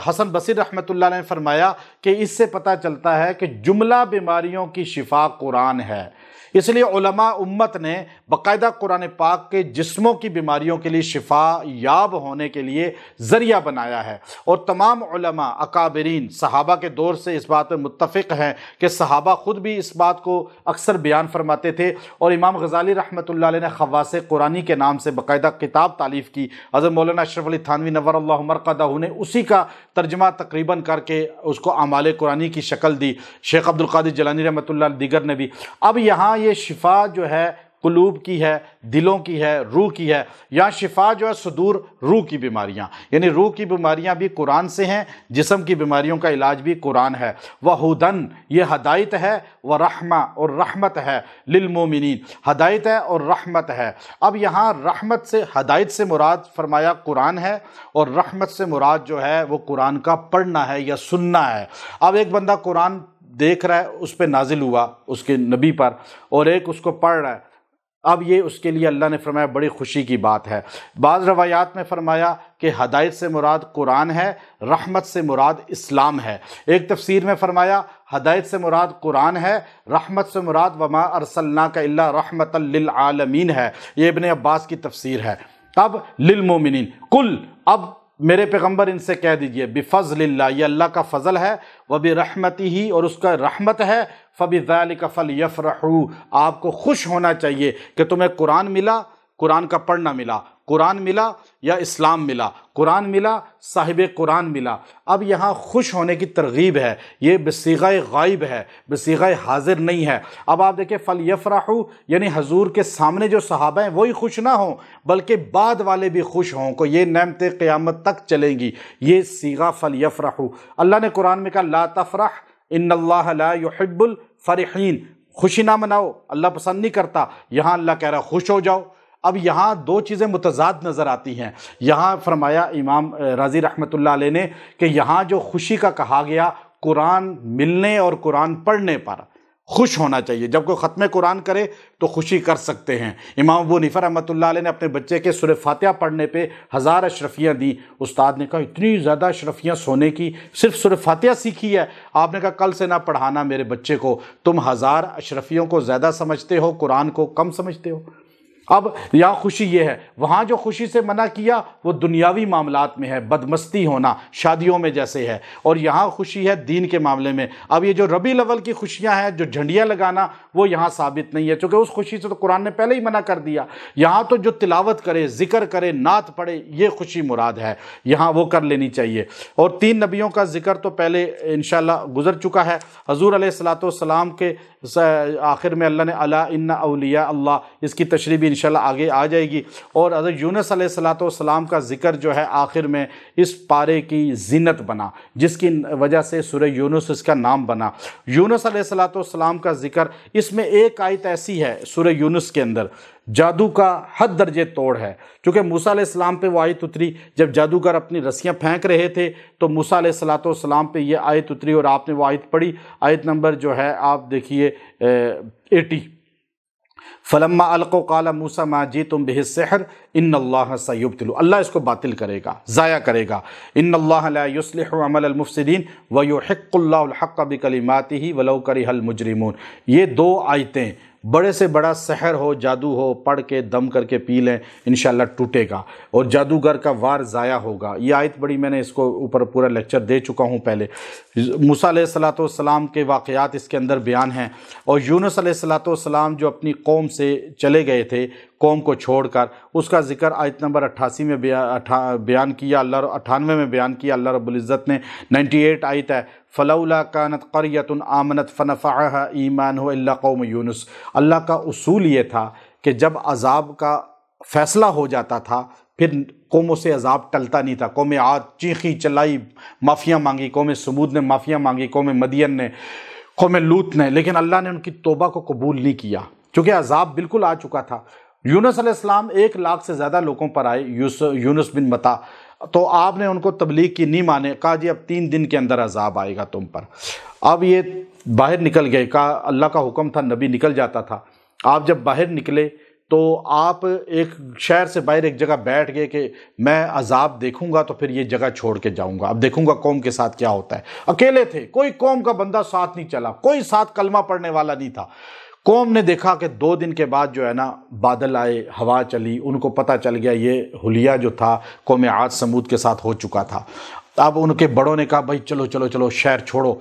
حسن بصری رحمۃ اللہ علیہ نے فرمایا کہ اس سے پتہ چلتا ہے کہ جملہ بیماریوں کی شفا قرآن ہے، اس لیے علماء امت نے باقاعدہ قرآن پاک کے جسموں کی بیماریوں کے لیے شفا یاب ہونے کے لیے ذریعہ بنایا ہے، اور تمام علماء اکابرین صحابہ کے دور سے اس بات پہ متفق ہیں کہ صحابہ خود بھی اس بات کو اکثر بیان فرماتے تھے، اور امام غزالی رحمۃ اللہ علیہ نے خواص قرآنی کے نام سے باقاعدہ کتاب تالیف کی، حضرت مولانا اشرف علی تھانوی نور اللہ مرقدہ نے اسی کا ترجمہ تقریباً کر کے اس کو اعمال قرآنی کی شکل دی، شیخ عبد القادر جیلانی رحمۃ اللہ علیہ دیگر نے بھی۔ اب یہاں یہ شفا جو ہے قلوب کی ہے، دلوں کی ہے، روح کی ہے، یہاں شفا جو ہے صدور، روح کی بیماریاں، یعنی روح کی بیماریاں بھی قرآن سے ہیں، جسم کی بیماریوں کا علاج بھی قرآن ہے۔ وَہُدًى، یہ ہدایت ہے، وَرَحْمَةٌ، اور رحمت ہے، للمومنین، ہدایت ہے اور رحمت ہے۔ اب یہاں رحمت سے، ہدایت سے مراد فرمایا قرآن ہے، اور رحمت سے مراد جو ہے وہ قرآن کا پڑھنا ہے یا سننا ہے۔ اب ایک بندہ قرآن دیکھ رہا ہے، اس پہ نازل ہوا اس کے نبی پر، اور ایک اس کو پڑھ رہا ہے، اب یہ اس کے لیے اللہ نے فرمایا بڑی خوشی کی بات ہے۔ بعض روایات میں فرمایا کہ ہدایت سے مراد قرآن ہے، رحمت سے مراد اسلام ہے۔ ایک تفسیر میں فرمایا ہدایت سے مراد قرآن ہے، رحمت سے مراد وما ارسلناک الا رحمۃ للعالمین ہے۔ یہ ابن عباس کی تفسیر ہے۔ اب للمومنین، کل، اب میرے پیغمبر ان سے کہہ دیجئے بفضل اللہ، یہ اللہ کا فضل ہے، وبرحمتہ، اور اس کا رحمت ہے، فبذلک فلیفرحوا، آپ کو خوش ہونا چاہیے کہ تمہیں قرآن ملا، قرآن کا پڑھنا ملا، قرآن ملا یا اسلام ملا، قرآن ملا، صاحب قرآن ملا۔ اب یہاں خوش ہونے کی ترغیب ہے، یہ بصیغہ غائب ہے، بصیغہ حاضر نہیں ہے۔ اب آپ دیکھیں فلیفرحوا، یعنی حضور کے سامنے جو صحابہ ہیں وہی خوش نہ ہوں بلکہ بعد والے بھی خوش ہوں، کو یہ نعمتیں قیامت تک چلیں گی، یہ صیغہ فلیفرحوا۔ اللہ نے قرآن میں کہا لا تفرح ان اللہ لا يحب الفرحین، خوشی نہ مناؤ، اللہ پسند نہیں کرتا۔ یہاں اللہ کہہ رہا خوش ہو جاؤ۔ اب یہاں دو چیزیں متضاد نظر آتی ہیں۔ یہاں فرمایا امام رازی رحمۃ اللہ علیہ نے کہ یہاں جو خوشی کا کہا گیا قرآن ملنے اور قرآن پڑھنے پر، خوش ہونا چاہیے۔ جب کوئی ختم قرآن کرے تو خوشی کر سکتے ہیں۔ امام ابو حنیفہ رحمۃ اللہ علیہ نے اپنے بچے کے سورہ فاتحہ پڑھنے پہ 1000 اشرفیاں دی۔ استاد نے کہا اتنی زیادہ اشرفیاں سونے کی، صرف سورہ فاتحہ سیکھی ہے؟ آپ نے کہا کل سے نہ پڑھانا میرے بچے کو، تم 1000 اشرفیوں کو زیادہ سمجھتے ہو، قرآن کو کم سمجھتے ہو۔ اب یہاں خوشی یہ ہے، وہاں جو خوشی سے منع کیا وہ دنیاوی معاملات میں ہے، بدمستی ہونا شادیوں میں جیسے ہے، اور یہاں خوشی ہے دین کے معاملے میں۔ اب یہ جو ربیع الاول کی خوشیاں ہیں، جو جھنڈیاں لگانا، وہ یہاں ثابت نہیں ہے، چونکہ اس خوشی سے تو قرآن نے پہلے ہی منع کر دیا۔ یہاں تو جو تلاوت کرے، ذکر کرے، نعت پڑھے، یہ خوشی مراد ہے، یہاں وہ کر لینی چاہیے۔ اور 3 نبیوں کا ذکر تو پہلے انشاءاللہ گزر چکا ہے۔ حضور علیہ الصلوۃ والسلام کے آخر میں اللہ نے الا ان اولیاء اللہ، اس کی تشریح بھی انشاءاللہ آگے آ جائے گی۔ اور حضرت یونس علیہ الصلوۃ والسلام کا ذکر جو ہے آخر میں اس پارے کی زینت بنا، جس کی وجہ سے سورہ یونس اس کا نام بنا۔ یونس علیہ الصلوۃ والسلام کا ذکر، اس میں ایک آیت ایسی ہے سورہ یونس کے اندر جادو کا حد درجے توڑ ہے، کیونکہ موسیٰ علیہ السلام پہ وہ آیت اتری جب جادوگر اپنی رسیاں پھینک رہے تھے، تو موسیٰ علیہ الصلوۃ والسلام پہ یہ آیت اتری اور آپ نے وہ آیت پڑھی۔ آیت نمبر جو ہے آپ دیکھیے 80، فَلَمَّا أَلْقَوْا قَالَ مُوسَىٰ مَا جِئْتُم بِهِ السِّحْرُ إِنَّ اللَّهَ سَيُبْطِلُ، اللہ اس کو باطل کرے گا، ضائع کرے گا۔ إِنَّ اللَّهَ لَا يُصْلِحُ عَمَلَ الْمُفْسِدِينَ وَيُحِقُّ اللَّهُ الْحَقَّ بِكَلِمَاتِهِ وَلَوْ كَرِهَ الْمُجْرِمُونَ۔ یہ 2 آیتیں، بڑے سے بڑا سحر ہو، جادو ہو، پڑھ کے دم کر کے پی لیں، انشاءاللہ ٹوٹے گا اور جادوگر کا وار ضائع ہوگا۔ یہ آیت بڑی، میں نے اس کو اوپر پورا لیکچر دے چکا ہوں پہلے۔ موسیٰ علیہ الصلوۃ والسلام کے واقعات اس کے اندر بیان ہیں، اور یونس علیہ الصلوۃ والسلام جو اپنی قوم سے چلے گئے تھے، قوم کو چھوڑ کر، اس کا ذکر آیت نمبر 88 میں بیان کیا، 98 میں بیان کیا اللہ رب العزت نے۔ 98 آیت ہے فَلَوْلَا كَانَتْ قَرْيَةٌ آمَنَتْ فَنَفَعَهَا إِيمَانُهُ إِلَّا قَوْمَ یونس۔ اللہ کا اصول یہ تھا کہ جب عذاب کا فیصلہ ہو جاتا تھا پھر قوموں سے عذاب ٹلتا نہیں تھا۔ قوم عاد چیخی چلائی، معافیاں مانگی، قوم سمود نے معافیاں مانگی، قوم مدین نے، قوم لوط نے، لیکن اللہ نے ان کی توبہ کو قبول نہیں کیا، چونکہ عذاب بالکل آ چکا تھا۔ یونس علیہ السلام 1 لاکھ سے زیادہ لوگوں پر آئے، یونس بن متا، تو آپ نے ان کو تبلیغ کی نہیں مانے، کہا جی اب 3 دن کے اندر عذاب آئے گا تم پر۔ اب یہ باہر نکل گئے، کہا اللہ کا حکم تھا نبی نکل جاتا تھا۔ آپ جب باہر نکلے تو آپ ایک شہر سے باہر ایک جگہ بیٹھ گئے کہ میں عذاب دیکھوں گا تو پھر یہ جگہ چھوڑ کے جاؤں گا، اب دیکھوں گا قوم کے ساتھ کیا ہوتا ہے۔ اکیلے تھے، کوئی قوم کا بندہ ساتھ نہیں چلا، کوئی ساتھ کلمہ پڑھنے والا نہیں تھا۔ قوم نے دیکھا کہ 2 دن کے بعد جو ہے نا بادل آئے، ہوا چلی، ان کو پتہ چل گیا یہ حلیہ جو تھا قوم عاد سمود کے ساتھ ہو چکا تھا۔ اب ان کے بڑوں نے کہا بھائی چلو چلو چلو شہر چھوڑو،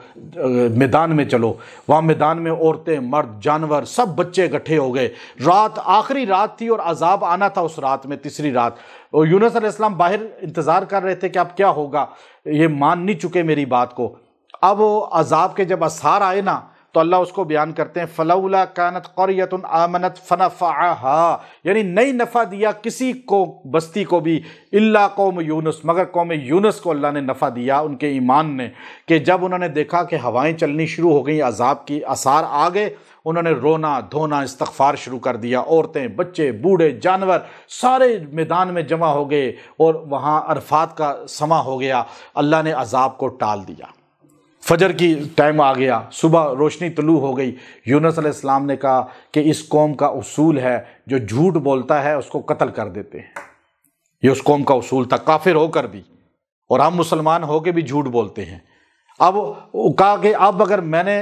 میدان میں چلو۔ وہاں میدان میں عورتیں، مرد، جانور، سب بچے اکٹھے ہو گئے۔ رات آخری رات تھی اور عذاب آنا تھا اس رات میں، تیسری رات، اور یونس علیہ السلام باہر انتظار کر رہے تھے کہ اب کیا ہوگا، یہ مان نہیں چکے میری بات کو۔ اب عذاب کے جب اثار آئے نا تو اللہ اس کو بیان کرتے ہیں فَلَوْلَا كَانَتْ قَرْيَةٌ آمَنَتْ فَنَفَعَهَا، یعنی نہیں نفع دیا کسی کو، بستی کو بھی، الا قوم یونس، مگر قوم یونس کو اللہ نے نفع دیا ان کے ایمان نے، کہ جب انہوں نے دیکھا کہ ہوائیں چلنی شروع ہو گئیں، عذاب کی آثار آ گئے، انہوں نے رونا دھونا استغفار شروع کر دیا۔ عورتیں، بچے، بوڑھے، جانور سارے میدان میں جمع ہو گئے اور وہاں عرفات کا سما ہو گیا، اللہ نے عذاب کو ٹال دیا۔ فجر کی ٹائم آ گیا، صبح روشنی طلوع ہو گئی۔ یونس علیہ السلام نے کہا کہ اس قوم کا اصول ہے جو جھوٹ بولتا ہے اس کو قتل کر دیتے ہیں، یہ اس قوم کا اصول تھا، کافر ہو کر بھی، اور ہم مسلمان ہو کے بھی جھوٹ بولتے ہیں۔ اب کہا کہ اب اگر میں نے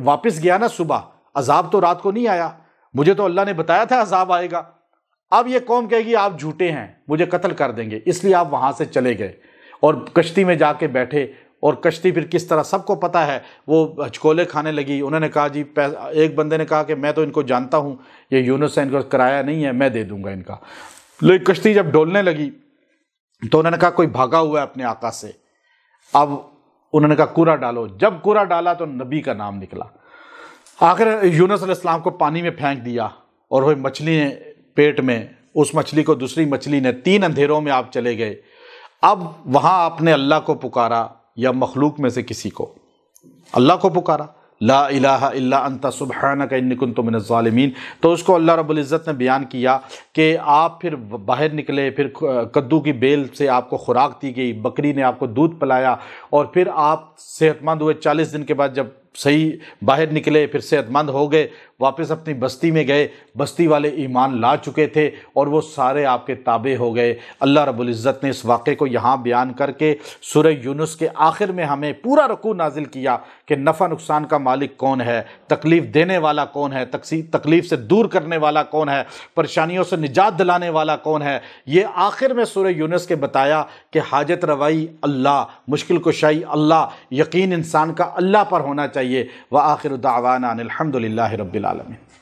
واپس گیا نا صبح، عذاب تو رات کو نہیں آیا، مجھے تو اللہ نے بتایا تھا عذاب آئے گا، اب یہ قوم کہے گی آپ جھوٹے ہیں، مجھے قتل کر دیں گے، اس لیے آپ وہاں سے چلے گئے اور کشتی میں جا کے بیٹھے۔ اور کشتی پھر کس طرح سب کو پتہ ہے، وہ ہچکولے کھانے لگی۔ انہوں نے کہا جی ایک بندے نے کہا کہ میں تو ان کو جانتا ہوں، یہ یونس ہے، ان کو کرایہ نہیں ہے، میں دے دوں گا ان کا۔ لیکن کشتی جب ڈولنے لگی تو انہوں نے کہا کوئی بھاگا ہوا ہے اپنے آقا سے، اب انہوں نے کہا کورا ڈالو، جب کورا ڈالا تو نبی کا نام نکلا۔ آخر یونس علیہ السلام کو پانی میں پھینک دیا اور وہ مچھلی نے پیٹ میں، اس مچھلی کو دوسری مچھلی نے، 3 اندھیروں میں آپ چلے گئے۔ اب وہاں آپ نے اللہ کو پکارا یا مخلوق میں سے کسی کو، اللہ کو پکارا، لا الہ الا انت سبحانک انی کنت من الظالمین، تو اس کو اللہ رب العزت نے بیان کیا کہ آپ پھر باہر نکلے، پھر کدو کی بیل سے آپ کو خوراک دی گئی، بکری نے آپ کو دودھ پلایا، اور پھر آپ صحت مند ہوئے۔ 40 دن کے بعد جب صحیح باہر نکلے، پھر صحت مند ہو گئے، واپس اپنی بستی میں گئے، بستی والے ایمان لا چکے تھے اور وہ سارے آپ کے تابع ہو گئے۔ اللہ رب العزت نے اس واقعے کو یہاں بیان کر کے سورہ یونس کے آخر میں ہمیں پورا رکوع نازل کیا کہ نفع نقصان کا مالک کون ہے، تکلیف دینے والا کون ہے، تکلیف سے دور کرنے والا کون ہے، پریشانیوں سے نجات دلانے والا کون ہے۔ یہ آخر میں سورہ یونس کے بتایا کہ حاجت روائی اللہ، مشکل کشائی اللہ، یقین انسان کا اللہ پر ہونا چاہیے۔ وآخر دعوانا ان الحمد للہ رب العالمین۔